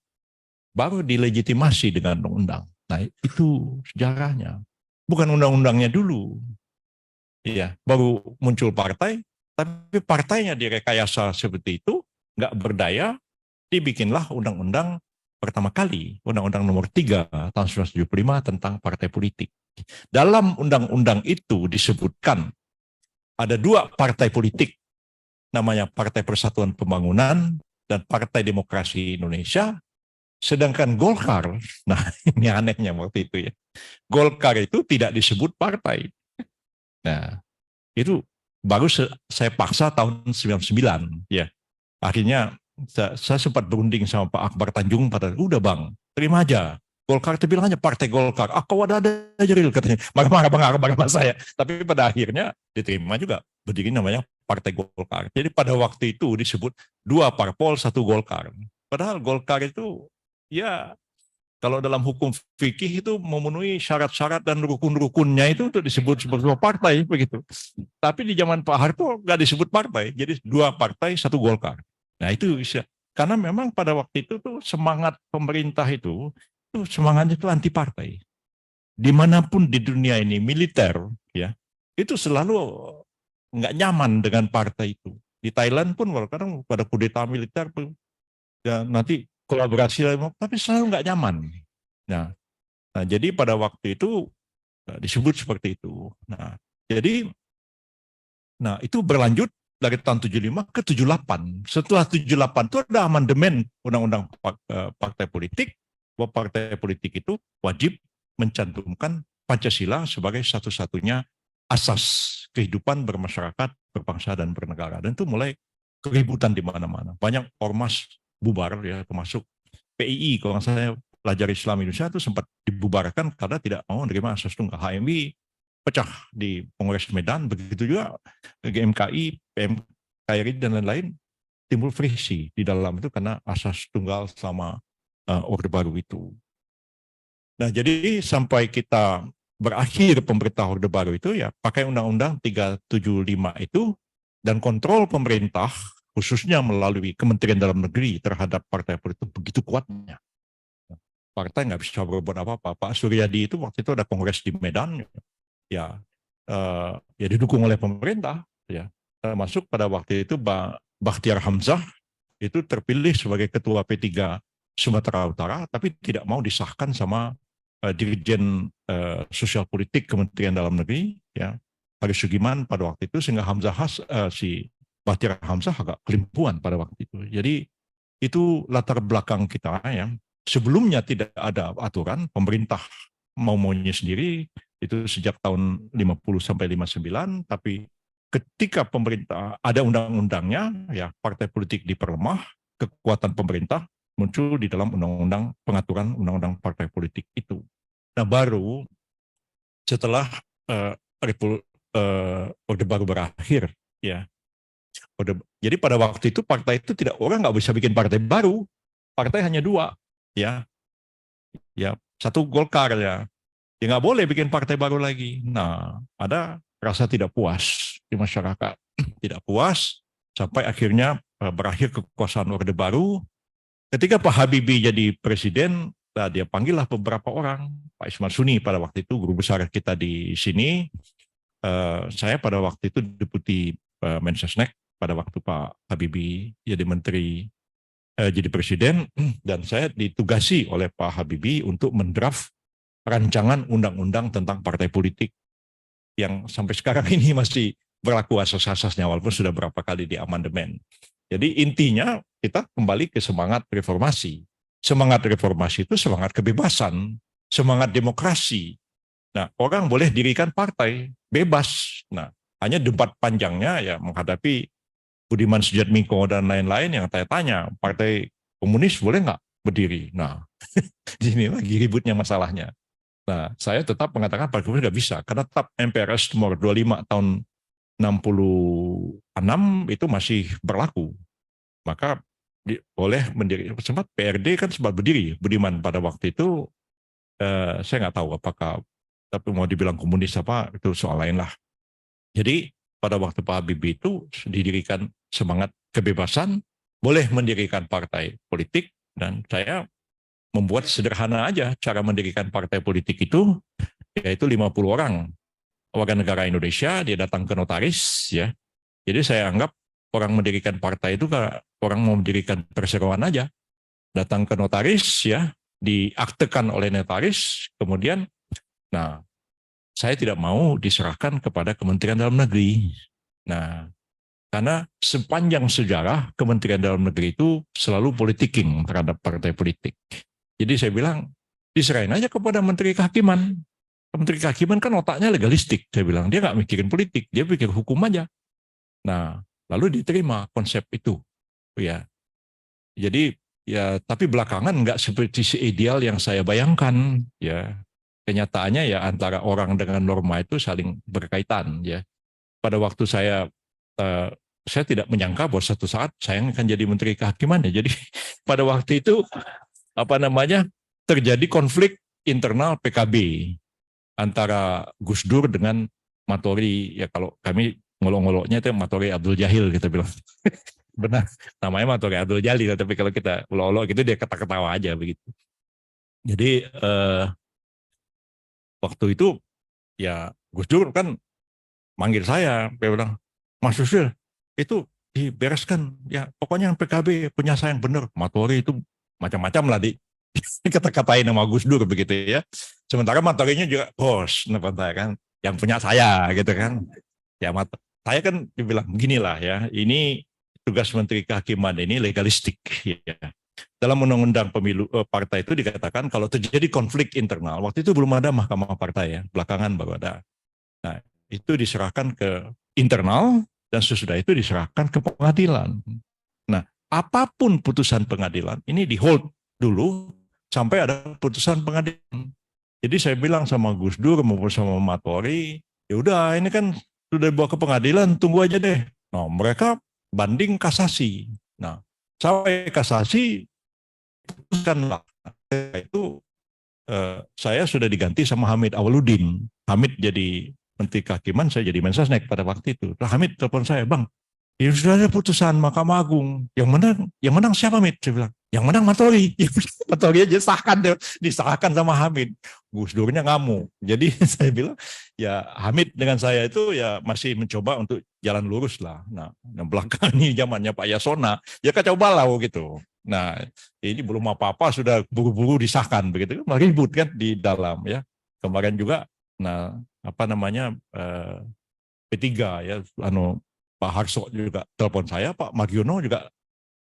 baru dilegitimasi dengan undang-undang. Nah, itu sejarahnya. Bukan undang-undangnya dulu. Iya, baru muncul partai, tapi partainya direkayasa seperti itu, nggak berdaya, dibikinlah undang-undang pertama kali, Undang-Undang Nomor 3 tahun 1975 tentang partai politik. Dalam undang-undang itu disebutkan ada 2 partai politik, namanya Partai Persatuan Pembangunan dan Partai Demokrasi Indonesia, sedangkan Golkar, nah ini anehnya waktu itu ya, Golkar itu tidak disebut partai. Nah, itu baru saya paksa tahun 99 ya. Akhirnya saya sempat berunding sama Pak Akbar Tanjung, pada udah Bang, terima aja. Golkar itu bilang aja Partai Golkar. Ah, kau ada aja real katanya. Marah-marah sama saya. Tapi pada akhirnya diterima juga. Berdiri namanya Partai Golkar. Jadi pada waktu itu disebut 2 parpol, 1 Golkar. Padahal Golkar itu ya kalau dalam hukum fikih itu memenuhi syarat-syarat dan rukun-rukunnya itu untuk disebut sebuah partai begitu. Tapi di zaman Pak Harto nggak disebut partai, jadi 2 partai, 1 Golkar. Nah itu bisa, karena memang pada waktu itu tuh semangat pemerintah itu semangatnya itu anti partai. Dimanapun di dunia ini militer ya itu selalu nggak nyaman dengan partai itu. Di Thailand pun kadang pada kudeta militer ya, nanti kolaborasi, tapi selalu nggak nyaman. Nah, jadi pada waktu itu disebut seperti itu. Nah, jadi itu berlanjut dari tahun 75 ke 78. Setelah 78 itu ada amandemen Undang-Undang Partai Politik, bahwa partai politik itu wajib mencantumkan Pancasila sebagai satu-satunya asas kehidupan bermasyarakat, berbangsa, dan bernegara. Dan itu mulai keributan di mana-mana. Banyak ormas bubar, ya, termasuk PII, kalau saya pelajar Islam Indonesia itu sempat dibubarkan karena tidak mau menerima asas tunggal. HMI pecah di Kongres Medan, begitu juga GMKI, PMKRI, dan lain-lain timbul friksi di dalam itu karena asas tunggal sama Orde Baru itu. Nah, jadi sampai kita berakhir pemerintah Orde Baru itu ya pakai Undang-Undang 375 itu, dan kontrol pemerintah khususnya melalui Kementerian Dalam Negeri terhadap partai politik begitu kuatnya. Partai nggak bisa berbuat apa-apa. Pak Suryadi itu waktu itu ada kongres di Medan, ya didukung oleh pemerintah, ya, termasuk pada waktu itu Bakhtiar Hamzah itu terpilih sebagai ketua P3 Sumatera Utara, tapi tidak mau disahkan sama Dirjen Sosial Politik Kementerian Dalam Negeri, ya, Haris Sugiman pada waktu itu, sehingga si Bakhtiar Hamzah agak kelimpuan pada waktu itu. Jadi itu latar belakang kita ya. Sebelumnya tidak ada aturan, pemerintah mau-maunya sendiri, itu sejak tahun 50 sampai 59, tapi ketika pemerintah ada undang-undangnya, ya partai politik diperlemah, kekuatan pemerintah muncul di dalam undang-undang pengaturan undang-undang partai politik itu. Nah, baru setelah Orde Baru berakhir, ya. Jadi pada waktu itu partai itu tidak, orang nggak bisa bikin partai baru, partai hanya 2, ya, Ya, satu Golkar ya. Ya nggak boleh bikin partai baru lagi. Nah, ada rasa tidak puas di masyarakat. Tidak puas sampai akhirnya berakhir kekuasaan Orde Baru. Ketika Pak Habibie jadi presiden, nah dia panggillah beberapa orang. Pak Ismar Suni pada waktu itu guru besar kita di sini. Saya pada waktu itu deputi Mensesnek pada waktu Pak Habibie jadi menteri, jadi presiden, dan saya ditugasi oleh Pak Habibie untuk mendraft rancangan undang-undang tentang partai politik yang sampai sekarang ini masih berlaku asas-asasnya walaupun sudah berapa kali di amandemen. Jadi intinya kita kembali ke semangat reformasi. Semangat reformasi itu semangat kebebasan, semangat demokrasi. Nah, orang boleh dirikan partai bebas. Nah, hanya debat panjangnya ya menghadapi Budiman Sujatmiko dan lain-lain yang tanya, partai komunis boleh nggak berdiri? Nah, ini lagi ributnya masalahnya. Nah, saya tetap mengatakan partai komunis nggak bisa, karena tetap MPRS nomor 25 tahun 66 itu masih berlaku. Maka boleh mendiri. Sempat PRD kan sempat berdiri, Budiman pada waktu itu, saya nggak tahu apakah, tapi mau dibilang komunis apa, itu soal lain lah. Jadi pada waktu Pak Habibie itu didirikan semangat kebebasan, boleh mendirikan partai politik, dan saya membuat sederhana aja cara mendirikan partai politik itu, yaitu 50 orang warga negara Indonesia, dia datang ke notaris ya. Jadi saya anggap orang mendirikan partai itu kayak orang mau mendirikan perseroan aja. Datang ke notaris ya, diaktekan oleh notaris, kemudian nah saya tidak mau diserahkan kepada Kementerian Dalam Negeri. Nah, karena sepanjang sejarah Kementerian Dalam Negeri itu selalu politiking terhadap partai politik. Jadi saya bilang, diserahin aja kepada Menteri Kehakiman. Menteri Kehakiman kan otaknya legalistik, saya bilang. Dia nggak mikirin politik, dia pikir hukum aja. Nah, lalu diterima konsep itu. Ya, jadi ya, tapi belakangan nggak seperti ideal yang saya bayangkan. Ya, kenyataannya ya antara orang dengan norma itu saling berkaitan. Ya, pada waktu eh, saya tidak menyangka bahwa satu saat saya akan jadi Menteri Kehakiman ya. Jadi pada waktu itu apa namanya terjadi konflik internal PKB antara Gus Dur dengan Matori. Ya kalau kami ngolok-ngoloknya itu Matori Abdul Jahil kita bilang. Benar, namanya Matori Abdul Jahil, tapi kalau kita olok-olok gitu dia ketawa-ketawa aja begitu. Jadi waktu itu ya Gus Dur kan manggil saya, dia bilang, Mas Yusril, itu dibereskan, ya pokoknya yang PKB punya saya yang benar. Matori itu macam-macam lah kata-katain nama Gus Dur begitu ya. Sementara Matorinya juga bos, saya kan, yang punya saya gitu kan. Ya saya kan dibilang beginilah ya, ini tugas Menteri Kehakiman ini legalistik ya. Dalam undang-undang pemilu partai itu dikatakan kalau terjadi konflik internal, waktu itu belum ada mahkamah partai ya, belakangan baru ada. Nah, itu diserahkan ke internal dan sesudah itu diserahkan ke pengadilan. Nah, apapun putusan pengadilan ini di hold dulu sampai ada putusan pengadilan. Jadi saya bilang sama Gus Dur maupun sama Matori, ya udah ini kan sudah dibawa ke pengadilan, tunggu aja deh. Nah, mereka banding kasasi. Nah, sampai kasasi putuskanlah itu saya sudah diganti sama Hamid Awaludin. Hamid jadi Menteri Kehakiman, saya jadi Mensesnek pada waktu itu. Nah, Hamid telepon saya, Bang, ya sudah ada putusan Mahkamah Agung. Yang menang siapa, Hamid? Saya bilang, yang menang Matori. Matori aja disahkan sama Hamid. Gus Durnya ngamuk. Jadi saya bilang, ya Hamid dengan saya itu ya masih mencoba untuk jalan lurus lah. Nah, belakang ini zamannya Pak Yasona, ya kacau balau gitu. Nah, ini belum apa-apa sudah buru-buru disahkan begitu, ribut kan di dalam ya. Kemarin juga, nah apa namanya P3 ya, Pak Harso juga telepon saya, Pak Magiono juga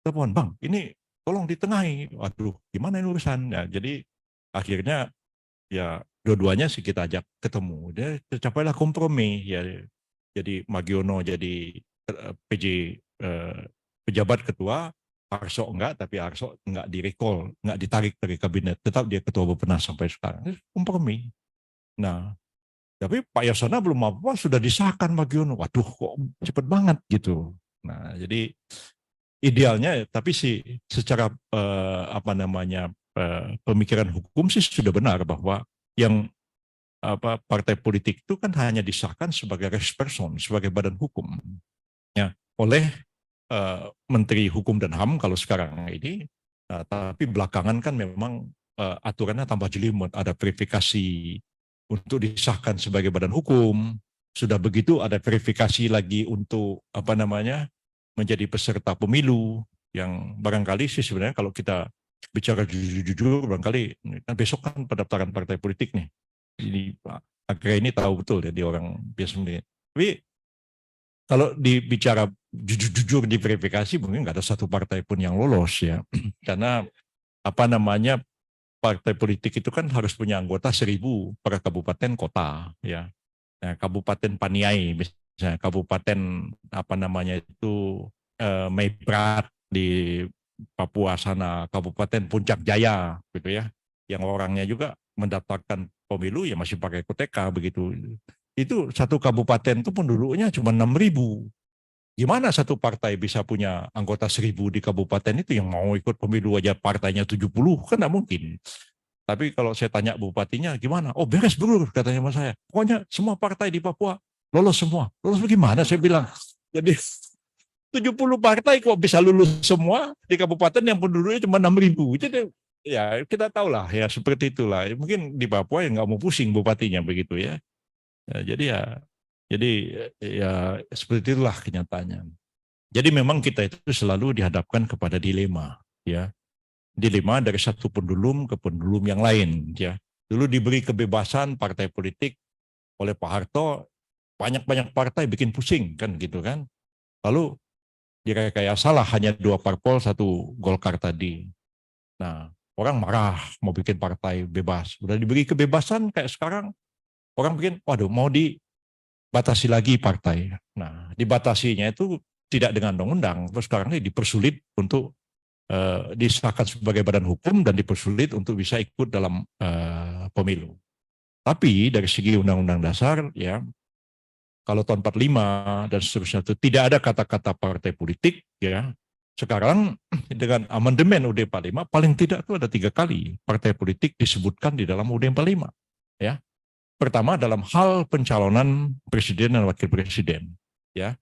telepon, Bang, ini tolong ditengahi. Waduh, gimana ini urusan? Ya, jadi akhirnya ya dua-duanya sih kita ajak ketemu. Dia tercapailah kompromi ya. Jadi Magiono jadi PJ pejabat ketua, Harso enggak, tapi Harso enggak direcall, enggak ditarik dari kabinet, tetap dia ketua Bappenas sampai sekarang. Itu kompromi. Nah, tapi Pak Yasona belum apa-apa sudah disahkan Magiono. Waduh, kok cepet banget gitu. Nah, jadi idealnya, tapi sih secara apa namanya pemikiran hukum sih sudah benar bahwa yang partai politik itu kan hanya disahkan sebagai res person, sebagai badan hukum ya oleh Menteri Hukum dan HAM kalau sekarang ini, tapi belakangan kan memang aturannya tambah jelimet, ada verifikasi untuk disahkan sebagai badan hukum, sudah begitu ada verifikasi lagi untuk menjadi peserta pemilu, yang barangkali sih sebenarnya kalau kita bicara jujur-jujur barangkali kan besok kan pendaftaran partai politik nih, ini Pak Agra ini tahu betul ya, dia orang biasa nih. Tapi kalau dibicara jujur di verifikasi mungkin nggak ada satu partai pun yang lolos ya, karena partai politik itu kan harus punya anggota 1.000 per kabupaten kota ya. Nah, Kabupaten Paniai misalnya, Kabupaten Maibrat di Papua sana, Kabupaten Puncak Jaya gitu ya, yang orangnya juga mendaftarkan pemilu ya masih pakai KUTK begitu. Itu satu kabupaten itu penduduknya cuma 6.000. Gimana satu partai bisa punya anggota 1.000 di kabupaten itu yang mau ikut pemilu aja partainya 70, kan nggak mungkin. Tapi kalau saya tanya bupatinya gimana? Oh beres bro, katanya sama saya. Pokoknya semua partai di Papua lolos semua. Lolos bagaimana saya bilang. Jadi 70 partai kok bisa lulus semua di kabupaten yang penduduknya cuma 6.000. Jadi ya kita tahu lah ya seperti itulah. Mungkin di Papua yang nggak mau pusing bupatinya begitu ya. Jadi ya seperti itulah kenyataannya. Jadi memang kita itu selalu dihadapkan kepada dilema, ya. Dilema dari satu pendulum ke pendulum yang lain, ya. Dulu diberi kebebasan partai politik oleh Pak Harto, banyak-banyak partai bikin pusing kan gitu kan. Lalu direkayasa salah hanya 2 parpol, 1 Golkar tadi. Nah, orang marah mau bikin partai bebas. Udah diberi kebebasan kayak sekarang orang bikin, waduh mau dibatasi lagi partai. Nah, dibatasinya itu tidak dengan undang-undang, terus sekarang ini dipersulit untuk disahkan sebagai badan hukum dan dipersulit untuk bisa ikut dalam pemilu. Tapi dari segi undang-undang dasar, ya kalau tahun 45 dan seterusnya itu tidak ada kata-kata partai politik, ya sekarang dengan amandemen UUD 45 paling tidak itu ada 3 kali partai politik disebutkan di dalam UUD 45, ya. Pertama dalam hal pencalonan presiden dan wakil presiden, ya.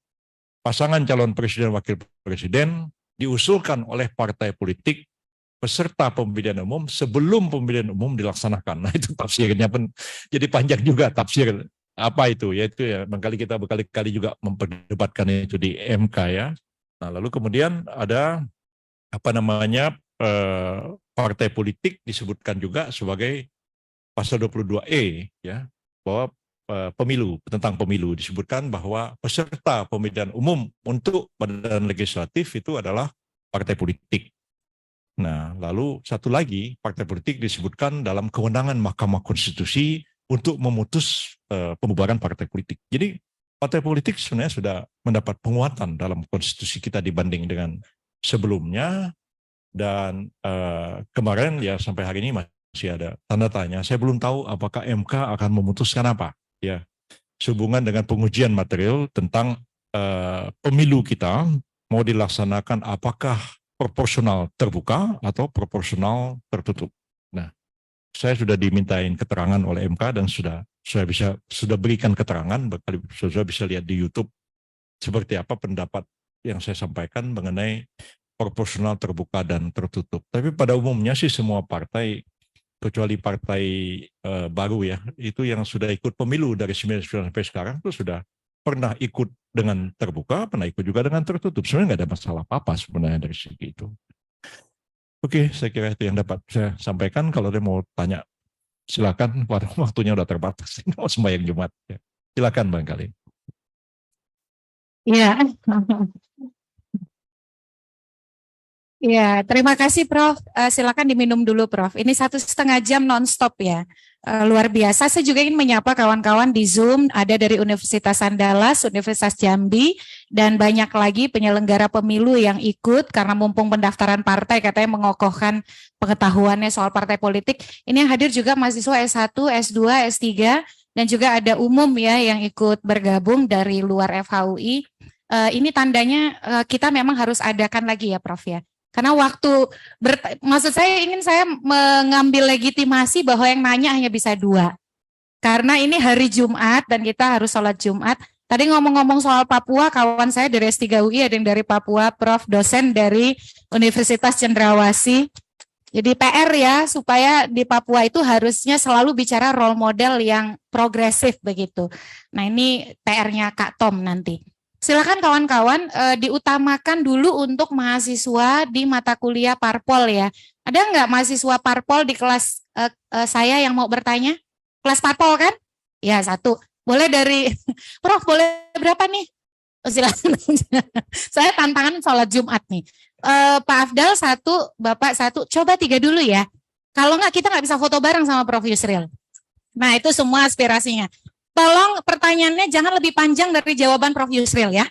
Pasangan calon presiden wakil presiden diusulkan oleh partai politik peserta pemilihan umum sebelum pemilihan umum dilaksanakan. Nah itu tafsirnya pun jadi panjang juga tafsir apa itu, yaitu ya kita berkali-kali juga memperdebatkan itu di MK ya. Nah lalu kemudian ada partai politik disebutkan juga sebagai pasal 22E ya, bahwa tentang pemilu disebutkan bahwa peserta pemilihan umum untuk badan legislatif itu adalah partai politik. Nah, lalu satu lagi partai politik disebutkan dalam kewenangan Mahkamah Konstitusi untuk memutus pembubaran partai politik. Jadi partai politik sebenarnya sudah mendapat penguatan dalam konstitusi kita dibanding dengan sebelumnya, dan kemarin ya sampai hari ini masih ada tanda tanya. Saya belum tahu apakah MK akan memutuskan apa ya sehubungan dengan pengujian material tentang pemilu kita mau dilaksanakan apakah proporsional terbuka atau proporsional tertutup. Nah, saya sudah dimintain keterangan oleh MK dan sudah berikan keterangan, sudah bisa lihat di YouTube seperti apa pendapat yang saya sampaikan mengenai proporsional terbuka dan tertutup. Tapi pada umumnya sih semua partai kecuali partai baru ya, itu yang sudah ikut pemilu dari 1999 sampai sekarang itu sudah pernah ikut dengan terbuka, pernah ikut juga dengan tertutup. Sebenarnya nggak ada masalah apa-apa sebenarnya dari segi itu. Oke, saya kira itu yang dapat saya sampaikan. Kalau dia mau tanya, silakan. Waktunya udah terbatas. Mau sembahyang Jumat. Ya. Silakan Bang Kali. Iya. Ya, terima kasih Prof. Silakan diminum dulu Prof. Ini 1,5 jam nonstop ya. Luar biasa. Saya juga ingin menyapa kawan-kawan di Zoom, ada dari Universitas Andalas, Universitas Jambi, dan banyak lagi penyelenggara pemilu yang ikut karena mumpung pendaftaran partai katanya mengokohkan pengetahuannya soal partai politik. Ini yang hadir juga mahasiswa S1, S2, S3, dan juga ada umum ya yang ikut bergabung dari luar FHUI. Ini tandanya kita memang harus adakan lagi ya Prof ya. Karena maksud saya mengambil legitimasi bahwa yang nanya hanya bisa 2. Karena ini hari Jumat dan kita harus sholat Jumat. Tadi ngomong-ngomong soal Papua, kawan saya dari S3 UI ada yang dari Papua, Prof. dosen dari Universitas Cendrawasih. Jadi PR ya, supaya di Papua itu harusnya selalu bicara role model yang progresif begitu. Nah ini PR-nya Kak Tom nanti. Silakan kawan-kawan diutamakan dulu untuk mahasiswa di mata kuliah Parpol ya. Ada nggak mahasiswa Parpol di kelas saya yang mau bertanya? Kelas Parpol kan? Ya 1. Boleh dari, Prof boleh berapa nih? Oh, silakan. Saya tantangan sholat Jumat nih. Pak Afdal 1, Bapak 1, coba 3 dulu ya. Kalau nggak kita nggak bisa foto bareng sama Prof Yusril. Nah itu semua aspirasinya. Tolong pertanyaannya jangan lebih panjang dari jawaban Prof Yusril ya.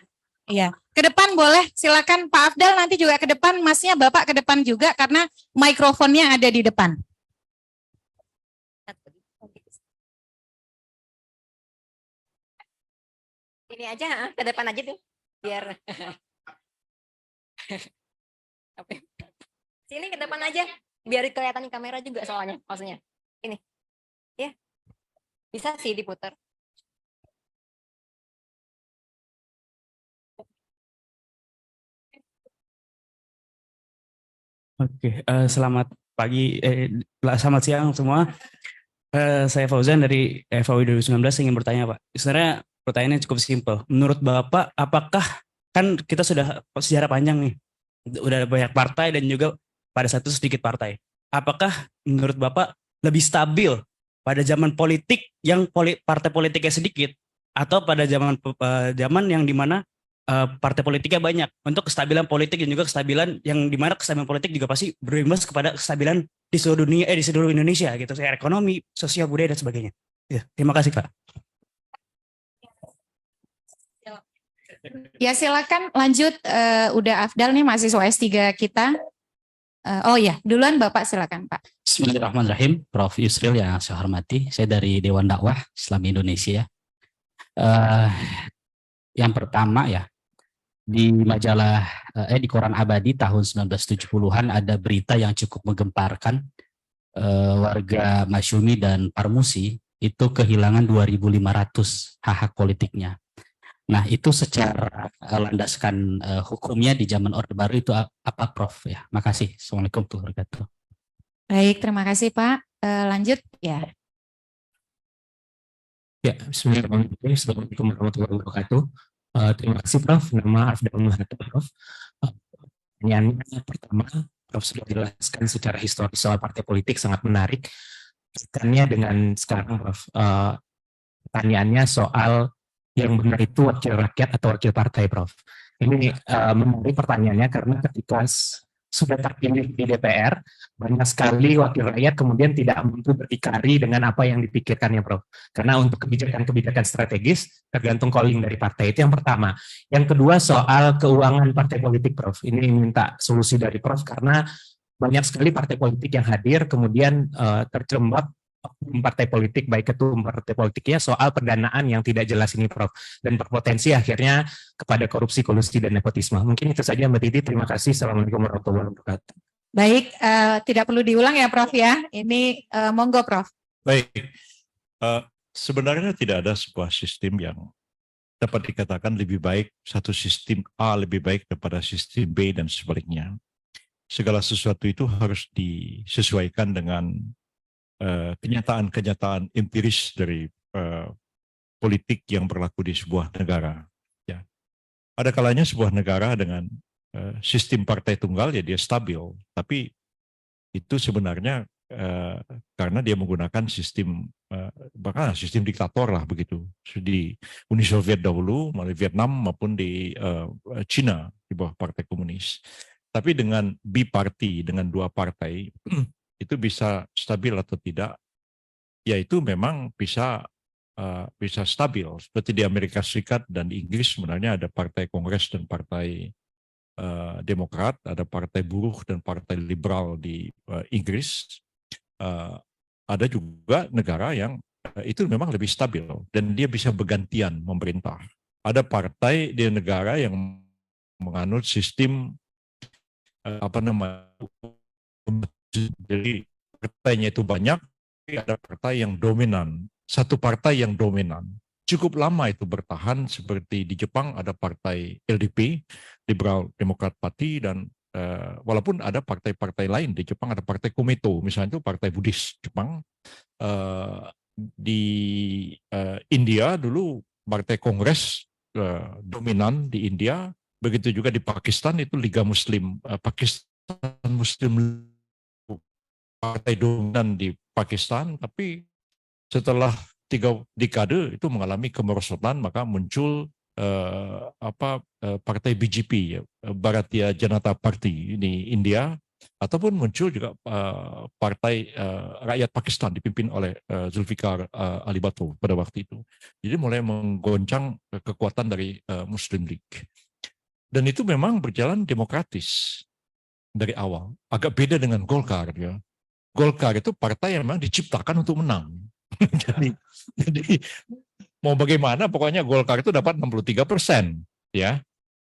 Iya. Ke depan boleh, silakan Pak Afdal nanti juga ke depan, Masnya Bapak ke depan juga karena mikrofonnya ada di depan. Ini aja ke depan aja tuh biar sini ke depan aja biar kelihatan di kamera juga soalnya maksudnya ini ya bisa sih diputar. Oke, selamat pagi, selamat siang semua. Saya Fauzan dari FAUI 2019. Saya ingin bertanya Pak. Sebenarnya pertanyaannya cukup simpel. Menurut Bapak, apakah kan kita sudah sejarah panjang nih, udah banyak partai dan juga pada satu sedikit partai. Apakah menurut Bapak lebih stabil pada zaman politik yang partai politiknya sedikit atau pada zaman yang dimana partai politiknya banyak untuk kestabilan politik dan juga kestabilan yang dimana kestabilan politik juga pasti berimbas kepada kestabilan di seluruh dunia di seluruh Indonesia gitu, kayak ekonomi, sosial, budaya dan sebagainya. Ya, terima kasih Pak. Ya silakan lanjut, udah Afdal nih mahasiswa S3 kita. Oh ya, duluan Bapak silakan Pak. Bismillahirrahmanirrahim, Prof. Yusril yang saya hormati, saya dari Dewan Dakwah Islam Indonesia. Yang pertama ya, di majalah di Koran Abadi tahun 1970-an ada berita yang cukup menggemparkan. Warga Masyumi dan Parmusi itu kehilangan 2.500 hak politiknya. Nah itu secara landaskan hukumnya di zaman Orde Baru itu apa Prof ya? Makasih. Assalamualaikum warahmatullahi wabarakatuh. Baik, terima kasih Pak. Lanjut ya. Ya, Bismillahirrahmanirrahim. Assalamualaikum warahmatullahi wabarakatuh. Terima kasih Prof. Nama Afdal Muhammad Prof. Pertanyaannya pertama, Prof sudah jelaskan secara historis soal partai politik sangat menarik. Kaitannya dengan sekarang Prof. Pertanyaannya soal yang benar itu wakil rakyat atau wakil partai Prof. Ini menarik pertanyaannya karena ketika sudah terpilih di DPR, banyak sekali wakil rakyat kemudian tidak mampu berdikari dengan apa yang dipikirkannya Prof. Karena untuk kebijakan-kebijakan strategis tergantung calling dari partai. Itu yang pertama. Yang kedua soal keuangan partai politik Prof. Ini minta solusi dari Prof karena banyak sekali partai politik yang hadir kemudian terjerembab partai politik, baik ketum partai politiknya soal pendanaan yang tidak jelas ini Prof. Dan berpotensi akhirnya kepada korupsi, kolusi, dan nepotisme. Mungkin itu saja Mbak Titi. Terima kasih. Assalamualaikum warahmatullahi wabarakatuh. Baik, tidak perlu diulang ya Prof ya. Ini monggo Prof. Baik, sebenarnya tidak ada sebuah sistem yang dapat dikatakan lebih baik, satu sistem A lebih baik daripada sistem B dan sebaliknya. Segala sesuatu itu harus disesuaikan dengan kenyataan-kenyataan empiris dari politik yang berlaku di sebuah negara. Ya. Ada kalanya sebuah negara dengan sistem partai tunggal ya dia stabil, tapi itu sebenarnya karena dia menggunakan sistem bahkan sistem diktator lah begitu di Uni Soviet dahulu, melalui Vietnam maupun di Cina di bawah partai komunis. Tapi dengan biparti, dengan 2 partai itu bisa stabil atau tidak, yaitu memang bisa stabil. Seperti di Amerika Serikat dan di Inggris sebenarnya ada partai Kongres dan partai Demokrat, ada partai buruh dan partai liberal di Inggris. Ada juga negara yang itu memang lebih stabil dan dia bisa bergantian memerintah. Ada partai di negara yang menganut sistem apa namanya, jadi partainya itu banyak, tapi ada partai yang dominan, satu partai yang dominan. Cukup lama itu bertahan, seperti di Jepang ada partai LDP, Liberal Democrat Party, dan walaupun ada partai-partai lain di Jepang, ada partai Komeito, misalnya itu partai Buddhis Jepang. Di India dulu partai Kongres dominan di India, begitu juga di Pakistan itu Liga Muslim, Pakistan Muslim, partai dominan di Pakistan, tapi setelah 3 dekade itu mengalami kemerosotan, maka muncul partai BJP, ya, Bharatiya Janata Party di India, ataupun muncul juga partai rakyat Pakistan dipimpin oleh Zulfikar Ali Bhutto pada waktu itu. Jadi mulai menggoncang kekuatan dari Muslim League. Dan itu memang berjalan demokratis dari awal. Agak beda dengan Golkar, ya. Golkar itu partai yang memang diciptakan untuk menang. jadi mau bagaimana, pokoknya Golkar itu dapat 63%, ya.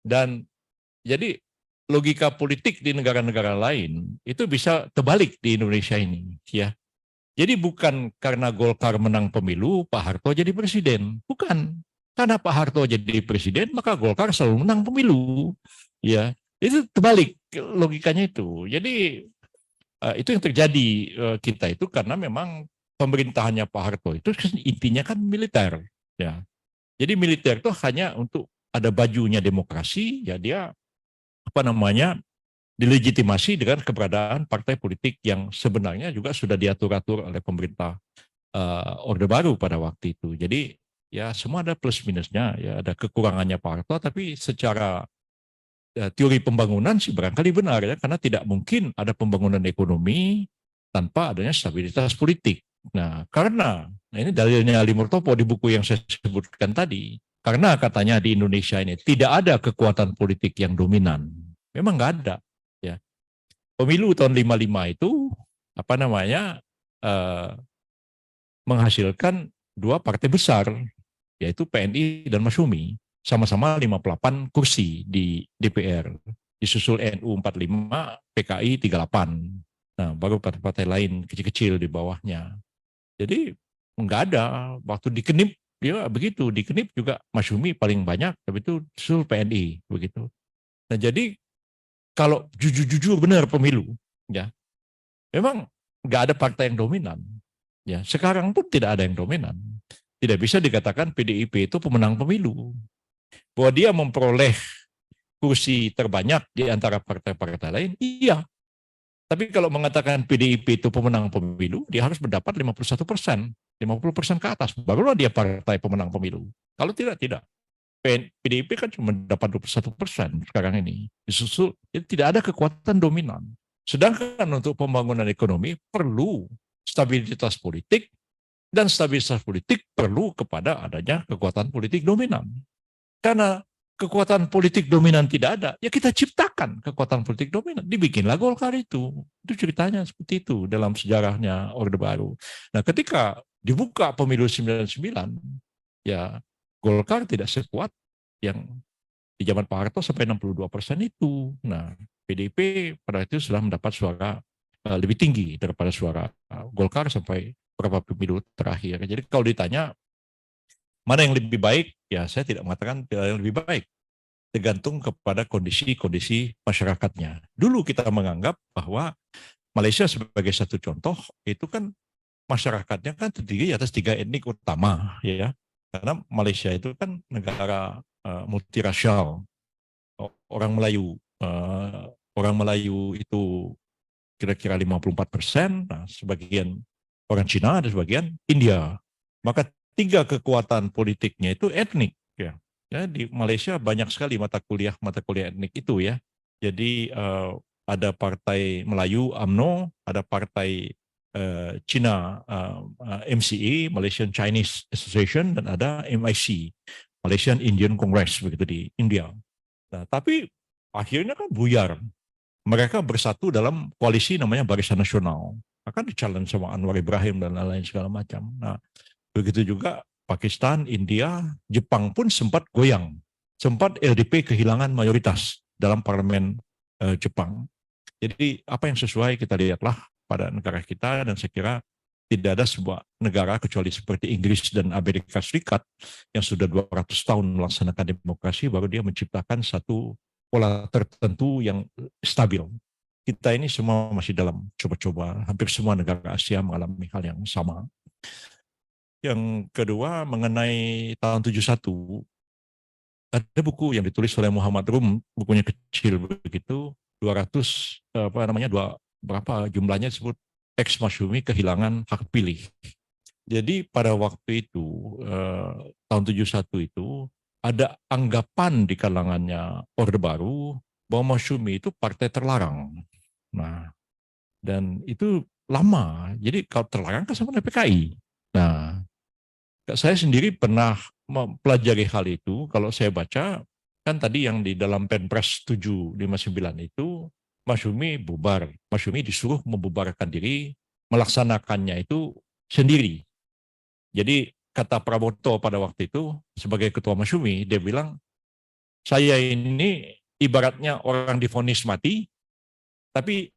Dan jadi logika politik di negara-negara lain itu bisa terbalik di Indonesia ini, ya. Jadi bukan karena Golkar menang pemilu Pak Harto jadi presiden, bukan. Karena Pak Harto jadi presiden maka Golkar selalu menang pemilu, ya. Itu terbalik logikanya itu. Jadi itu yang terjadi kita itu karena memang pemerintahannya Pak Harto itu intinya kan militer, ya. Jadi militer itu hanya untuk ada bajunya demokrasi, ya dia dilegitimasi dengan keberadaan partai politik yang sebenarnya juga sudah diatur-atur oleh pemerintah Orde Baru pada waktu itu. Jadi ya semua ada plus minusnya, ya ada kekurangannya Pak Harto, tapi secara teori pembangunan sih barangkali benar, ya, karena tidak mungkin ada pembangunan ekonomi tanpa adanya stabilitas politik. Nah, karena ini dalilnya Ali Murtopo di buku yang saya sebutkan tadi, karena katanya di Indonesia ini tidak ada kekuatan politik yang dominan. Memang nggak ada, ya. Pemilu tahun 55 itu menghasilkan 2 partai besar, yaitu PNI dan Masyumi, sama-sama 58 kursi di DPR. Disusul NU 45, PKI 38. Nah, baru partai-partai lain kecil-kecil di bawahnya. Jadi nggak ada. Waktu dikenip dia begitu, dikenip juga Masyumi paling banyak, tapi itu disusul PNI begitu. Nah, jadi kalau jujur-jujur benar pemilu, ya, memang nggak ada partai yang dominan. Ya, sekarang pun tidak ada yang dominan. Tidak bisa dikatakan PDIP itu pemenang pemilu. Bahwa dia memperoleh kursi terbanyak di antara partai-partai lain, iya. Tapi kalau mengatakan PDIP itu pemenang pemilu, dia harus mendapat 51%, 50% ke atas. Barulah dia partai pemenang pemilu. Kalau tidak. PDIP kan cuma mendapat 21% sekarang ini. Disusul, tidak ada kekuatan dominan. Sedangkan untuk pembangunan ekonomi perlu stabilitas politik, dan stabilitas politik perlu kepada adanya kekuatan politik dominan. Karena kekuatan politik dominan tidak ada, ya kita ciptakan kekuatan politik dominan. Dibikinlah Golkar itu. Itu ceritanya seperti itu dalam sejarahnya Orde Baru. Nah, ketika dibuka pemilu 99, ya Golkar tidak sekuat yang di zaman Pak Harto sampai 62% itu. Nah, PDIP pada itu sudah mendapat suara lebih tinggi daripada suara Golkar sampai beberapa pemilu terakhir. Jadi kalau ditanya mana yang lebih baik, ya saya tidak mengatakan yang lebih baik. Tergantung kepada kondisi-kondisi masyarakatnya. Dulu kita menganggap bahwa Malaysia sebagai satu contoh, itu kan masyarakatnya kan terdiri atas 3 etnik utama, ya. Karena Malaysia itu kan negara multirasial. Orang Melayu itu kira-kira 54%, nah sebagian orang Cina dan sebagian India. Maka 3 kekuatan politiknya itu etnik, ya. Ya, di Malaysia banyak sekali mata kuliah etnik itu, ya. Jadi ada partai Melayu UMNO, ada partai Cina MCA, Malaysian Chinese Association, dan ada MIC, Malaysian Indian Congress begitu di India. Nah, tapi akhirnya kan buyar. Mereka bersatu dalam koalisi namanya Barisan Nasional. Akan dicalon sama Anwar Ibrahim dan lain-lain segala macam. Nah, begitu juga Pakistan, India, Jepang pun sempat goyang. Sempat LDP kehilangan mayoritas dalam parlemen Jepang. Jadi apa yang sesuai kita lihatlah pada negara kita, dan saya kira tidak ada sebuah negara kecuali seperti Inggris dan Amerika Serikat yang sudah 200 tahun melaksanakan demokrasi baru dia menciptakan satu pola tertentu yang stabil. Kita ini semua masih dalam coba-coba, hampir semua negara Asia mengalami hal yang sama. Yang kedua mengenai tahun 71, ada buku yang ditulis oleh Muhammad Rum, bukunya kecil begitu, 200 berapa jumlahnya disebut Teks Masyumi Kehilangan Hak Pilih. Jadi pada waktu itu tahun 71 itu ada anggapan di kalangannya Orde Baru bahwa Masyumi itu partai terlarang. Nah, dan itu lama. Jadi kalau terlarang kan sama dengan PKI. Nah, saya sendiri pernah mempelajari hal itu. Kalau saya baca, kan tadi yang di dalam Perpres 759 itu, Masyumi bubar. Masyumi disuruh membubarkan diri, melaksanakannya itu sendiri. Jadi kata Prabowo pada waktu itu, sebagai ketua Masyumi, dia bilang, saya ini ibaratnya orang divonis mati, tapi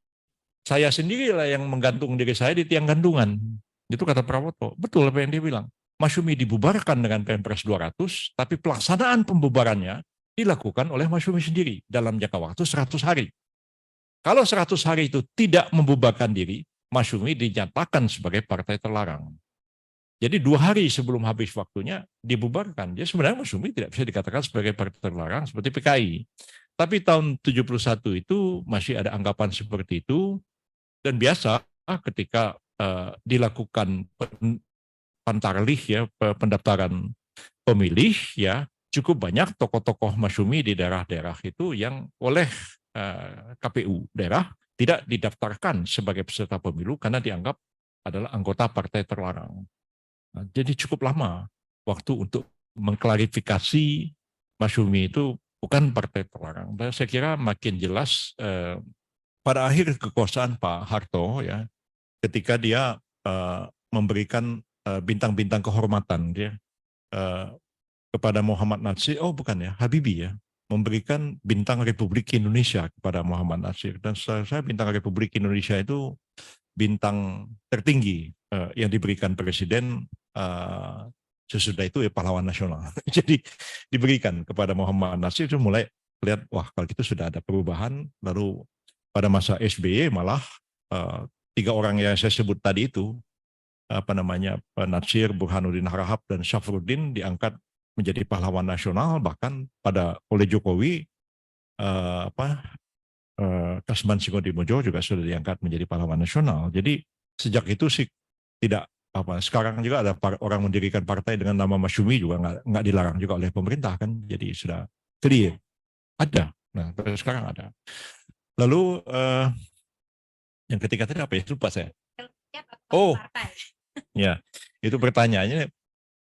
saya sendirilah yang menggantung diri saya di tiang gantungan. Itu kata Prabowo. Betul apa yang dia bilang. Masyumi dibubarkan dengan Perpres 200, tapi pelaksanaan pembubarannya dilakukan oleh Masyumi sendiri dalam jangka waktu 100 hari. Kalau 100 hari itu tidak membubarkan diri, Masyumi dinyatakan sebagai partai terlarang. Jadi 2 hari sebelum habis waktunya dibubarkan. Jadi sebenarnya Masyumi tidak bisa dikatakan sebagai partai terlarang seperti PKI. Tapi tahun 71 itu masih ada anggapan seperti itu, dan biasa ketika dilakukan pantarlih ya, pendaftaran pemilih ya, cukup banyak tokoh-tokoh Masyumi di daerah-daerah itu yang oleh KPU daerah tidak didaftarkan sebagai peserta pemilu karena dianggap adalah anggota partai terlarang. Nah, jadi cukup lama waktu untuk mengklarifikasi Masyumi itu bukan partai terlarang. Dan saya kira makin jelas pada akhir kekuasaan Pak Harto ya, ketika dia memberikan bintang-bintang kehormatan dia kepada Muhammad Natsir, Habibie ya, memberikan bintang Republik Indonesia kepada Muhammad Natsir. Dan saya bintang Republik Indonesia itu bintang tertinggi yang diberikan Presiden sesudah itu ya pahlawan nasional. Jadi diberikan kepada Muhammad Natsir, itu mulai lihat, wah kalau gitu sudah ada perubahan. Lalu pada masa SBY malah 3 orang yang saya sebut tadi itu, Natsir, Burhanuddin Harahap, dan Syafruddin diangkat menjadi pahlawan nasional. Bahkan oleh Jokowi, Kasman Singodimojo juga sudah diangkat menjadi pahlawan nasional. Jadi sejak itu sih tidak sekarang juga ada orang mendirikan partai dengan nama Masyumi juga nggak dilarang juga oleh pemerintah kan. Jadi sudah clear ada. Nah sekarang ada. Lalu yang ketiga tadi apa ya? Lupa saya. Oh, ya itu pertanyaannya.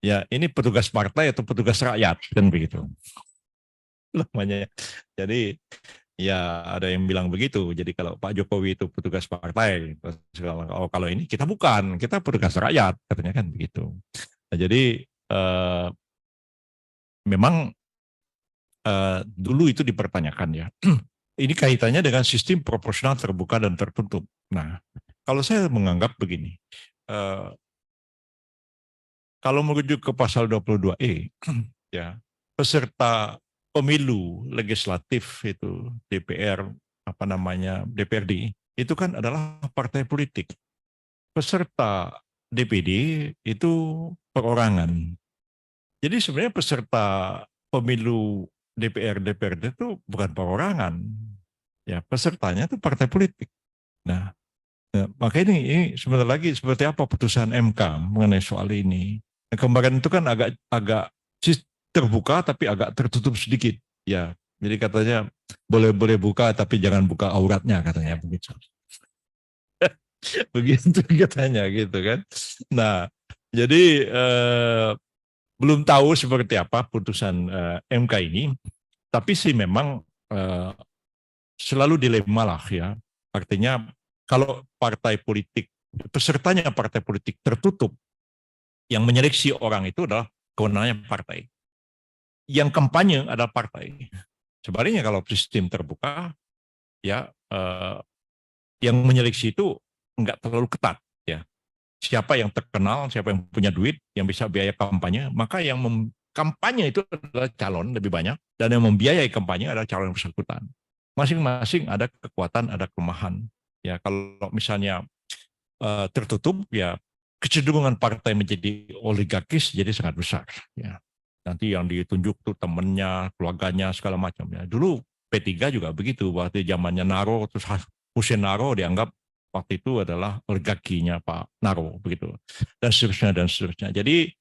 Ya ini petugas partai atau petugas rakyat kan begitu. Namanya. Jadi ya ada yang bilang begitu. Jadi kalau Pak Jokowi itu petugas partai, kalau ini kita bukan, kita petugas rakyat katanya kan begitu. Nah, jadi memang dulu itu dipertanyakan ya. Ini kaitannya dengan sistem proporsional terbuka dan tertutup. Nah, kalau saya menganggap begini, kalau merujuk ke pasal 22E, ya peserta pemilu legislatif itu DPR, DPRD, itu kan adalah partai politik. Peserta DPD itu perorangan. Jadi sebenarnya peserta pemilu DPR, DPRD itu bukan perorangan. Ya, pesertanya itu partai politik. Nah, maka ini sebentar lagi seperti apa putusan MK mengenai soal ini. Kemarin itu kan agak terbuka tapi agak tertutup sedikit. Ya, jadi katanya boleh buka tapi jangan buka auratnya katanya begitu. Begitu katanya gitu kan. Nah, jadi belum tahu seperti apa putusan MK ini, tapi sih memang selalu dilema lah ya. Artinya kalau partai politik, pesertanya partai politik tertutup, yang menyeleksi orang itu adalah kewenangannya partai. Yang kampanye adalah partai. Sebaliknya kalau sistem terbuka, ya yang menyeleksi itu nggak terlalu ketat ya. Siapa yang terkenal, siapa yang punya duit, yang bisa biaya kampanye, maka yang kampanye itu adalah calon lebih banyak, dan yang membiayai kampanye adalah calon yang bersangkutan. Masing-masing ada kekuatan, ada kelemahan. Ya, kalau misalnya tertutup, ya kecenderungan partai menjadi oligarkis jadi sangat besar. Ya, nanti yang ditunjuk tuh temennya, keluarganya, segala macam. Ya, dulu P3 juga begitu, waktu zamannya Naro, terus Hussein Naro dianggap waktu itu adalah oligarkinya Pak Naro, begitu, dan seterusnya dan seterusnya. Jadi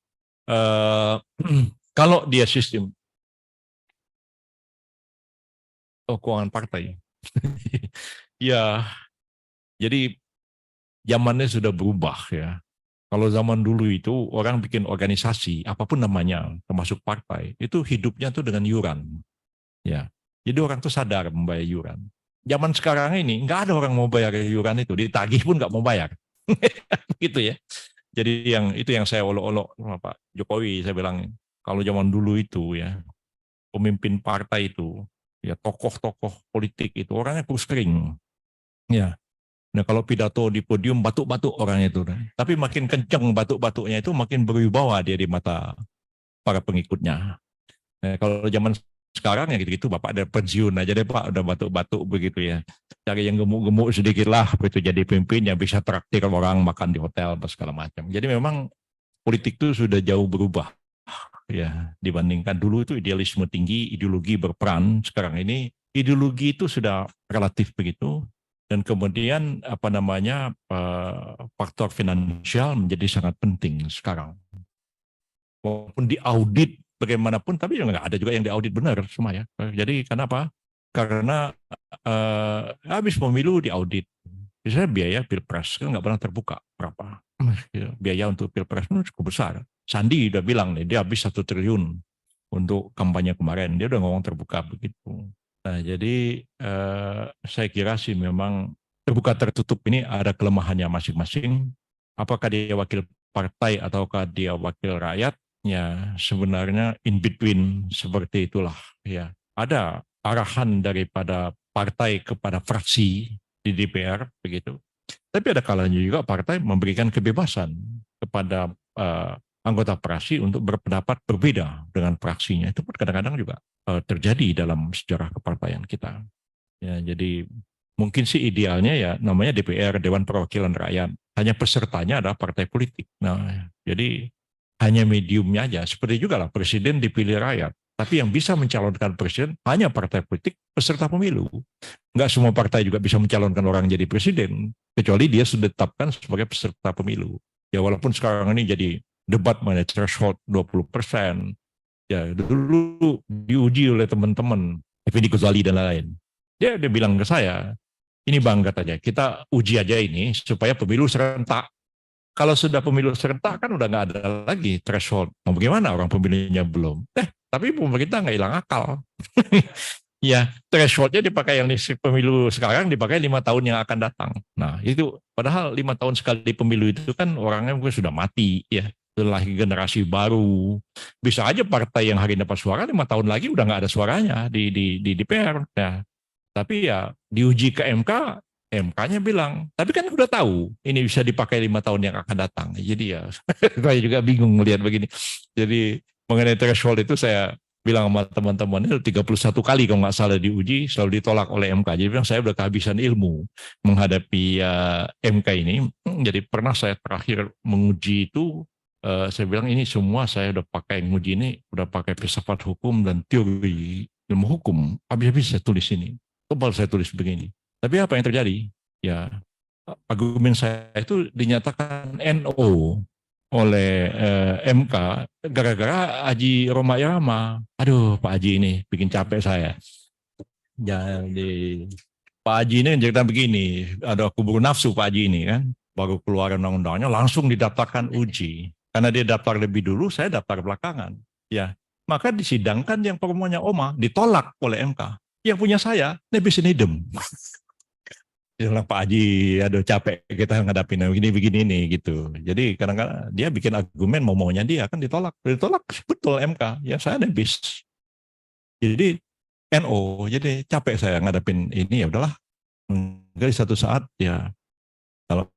kalau dia sistem keuangan partai, ya, jadi zamannya sudah berubah ya. Kalau zaman dulu itu orang bikin organisasi, apapun namanya, termasuk partai, itu hidupnya tuh dengan yuran, ya. Jadi orang tuh sadar membayar yuran. Zaman sekarang ini nggak ada orang mau bayar yuran itu, ditagih pun nggak mau bayar, gitu ya. Jadi itu yang saya olok-olok sama Pak Jokowi, saya bilang kalau zaman dulu itu ya pemimpin partai itu ya tokoh-tokoh politik itu orangnya kurus kering, ya. Nah kalau pidato di podium batuk-batuk orangnya itu, tapi makin kenceng batuk-batuknya itu makin berwibawa dia di mata para pengikutnya. Nah, kalau zaman sekarang ya gitu-gitu, Bapak ada pensiun aja deh Pak, udah batuk-batuk begitu ya. Cari yang gemuk-gemuk sedikit lah, begitu jadi pemimpin yang bisa traktir orang makan di hotel segala macam. Jadi memang politik itu sudah jauh berubah ya dibandingkan dulu itu idealisme tinggi, ideologi berperan. Sekarang ini ideologi itu sudah relatif begitu, dan kemudian faktor finansial menjadi sangat penting sekarang. Walaupun diaudit bagaimanapun, tapi nggak ada juga yang diaudit benar semua ya. Jadi kenapa? Karena habis pemilu diaudit. Misalnya biaya pilpres kan nggak pernah terbuka berapa. Biaya untuk pilpres itu cukup besar. Sandi udah bilang nih, dia habis 1 triliun untuk kampanye kemarin. Dia udah ngomong terbuka begitu. Nah jadi saya kira sih memang terbuka tertutup ini ada kelemahannya masing-masing. Apakah dia wakil partai ataukah dia wakil rakyat? Ya sebenarnya in between seperti itulah ya. Ada arahan daripada partai kepada fraksi di DPR begitu. Tapi ada kalanya juga partai memberikan kebebasan kepada anggota fraksi untuk berpendapat berbeda dengan fraksinya. Itu pun kadang-kadang juga terjadi dalam sejarah kepartaian kita. Ya, jadi mungkin sih idealnya ya namanya DPR, Dewan Perwakilan Rakyat. Hanya pesertanya adalah partai politik. Nah, jadi hanya mediumnya aja. Seperti juga lah presiden dipilih rakyat. Tapi yang bisa mencalonkan presiden hanya partai politik peserta pemilu. Enggak semua partai juga bisa mencalonkan orang jadi presiden. Kecuali dia sudah ditetapkan sebagai peserta pemilu. Ya walaupun sekarang ini jadi debat mengenai threshold 20%. Ya dulu diuji oleh teman-teman Effendi Ghazali dan lain-lain. Dia bilang ke saya, ini Bang katanya, kita uji aja ini supaya pemilu serentak. Kalau sudah pemilu serentak kan udah nggak ada lagi threshold. Mau bagaimana orang pemilunya belum? Tapi pemerintah nggak hilang akal. Ya thresholdnya dipakai yang di pemilu sekarang dipakai 5 tahun yang akan datang. Nah itu padahal 5 tahun sekali pemilu itu kan orangnya mungkin sudah mati ya. Lagi generasi baru. Bisa aja partai yang hari ini dapat suara 5 tahun lagi udah nggak ada suaranya di DPR. Ya. Tapi ya diuji ke MK. MK-nya bilang, tapi kan udah tahu ini bisa dipakai 5 tahun yang akan datang. Jadi ya, saya juga bingung melihat begini. Jadi mengenai threshold itu saya bilang sama teman-teman itu 31 kali kalau nggak salah diuji, selalu ditolak oleh MK. Jadi bilang saya udah kehabisan ilmu menghadapi MK ini. Jadi pernah saya terakhir menguji itu, saya bilang ini semua saya udah pakai menguji ini, udah pakai filsafat hukum dan teori ilmu hukum. Habis-habis saya tulis ini. Tebal saya tulis begini. Tapi apa yang terjadi? Ya, argumen saya itu dinyatakan NO oleh MK gara-gara Haji Roma Irama. Aduh, Pak Haji ini bikin capek saya. Jadi Pak Haji ini cerita begini, ada kubur nafsu Pak Haji ini kan, baru keluar undang-undangnya langsung didaftarkan uji. Karena dia daftar lebih dulu, saya daftar belakangan. Ya, maka disidangkan yang permohonannya Oma ditolak oleh MK. Yang punya saya nebis idem. Bilang Pak Haji, aduh capek kita ngadapin begini nih gitu. Jadi kadang-kadang dia bikin argumen maunya dia kan ditolak betul MK. Ya saya nebis. Jadi NO, jadi capek saya ngadapin ini ya udahlah. barangkali satu saat ya kalau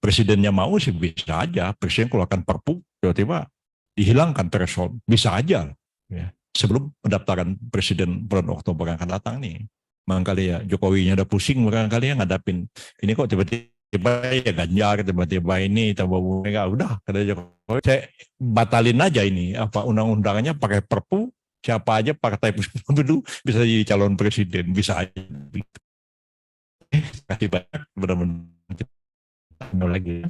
presidennya mau sih bisa aja presiden keluarkan perpu tiba-tiba dihilangkan threshold, bisa aja ya. Sebelum pendaftaran presiden bulan Oktober yang akan datang nih, barangkali ya Jokowinya udah pusing barangkali ya ngadapin ini kok tiba-tiba ya Ganjar, tiba-tiba ini tambah Mega, udah kata Jokowi saya batalin aja ini apa undang-undangannya pakai perpu, siapa aja partai pemilu bisa jadi calon presiden, bisa aja. Terima kasih banyak, benar-benar kita lagi.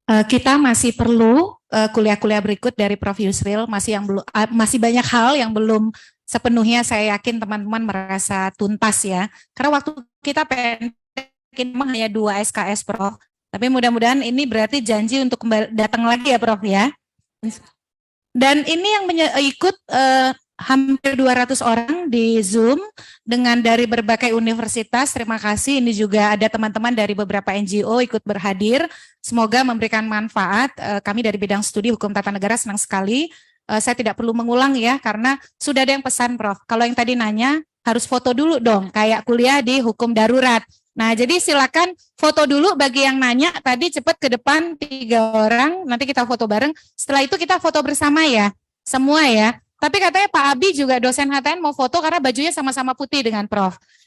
Kita masih perlu kuliah-kuliah berikut dari Prof. Yusril, masih banyak hal yang belum sepenuhnya saya yakin teman-teman merasa tuntas ya. Karena waktu kita pendek memang hanya 2 SKS Prof. Tapi mudah-mudahan ini berarti janji untuk datang lagi ya Prof ya. Dan ini yang ikut hampir 200 orang di Zoom dengan dari berbagai universitas. Terima kasih. Ini juga ada teman-teman dari beberapa NGO ikut berhadir. Semoga memberikan manfaat. Kami dari bidang studi hukum tata negara senang sekali. Saya tidak perlu mengulang ya karena sudah ada yang pesan Prof. Kalau yang tadi nanya harus foto dulu dong kayak kuliah di hukum darurat. Nah, jadi silakan foto dulu bagi yang nanya tadi cepat ke depan 3 orang, nanti kita foto bareng. Setelah itu kita foto bersama ya. Semua ya. Tapi katanya Pak Abi juga dosen HTN mau foto karena bajunya sama-sama putih dengan Prof.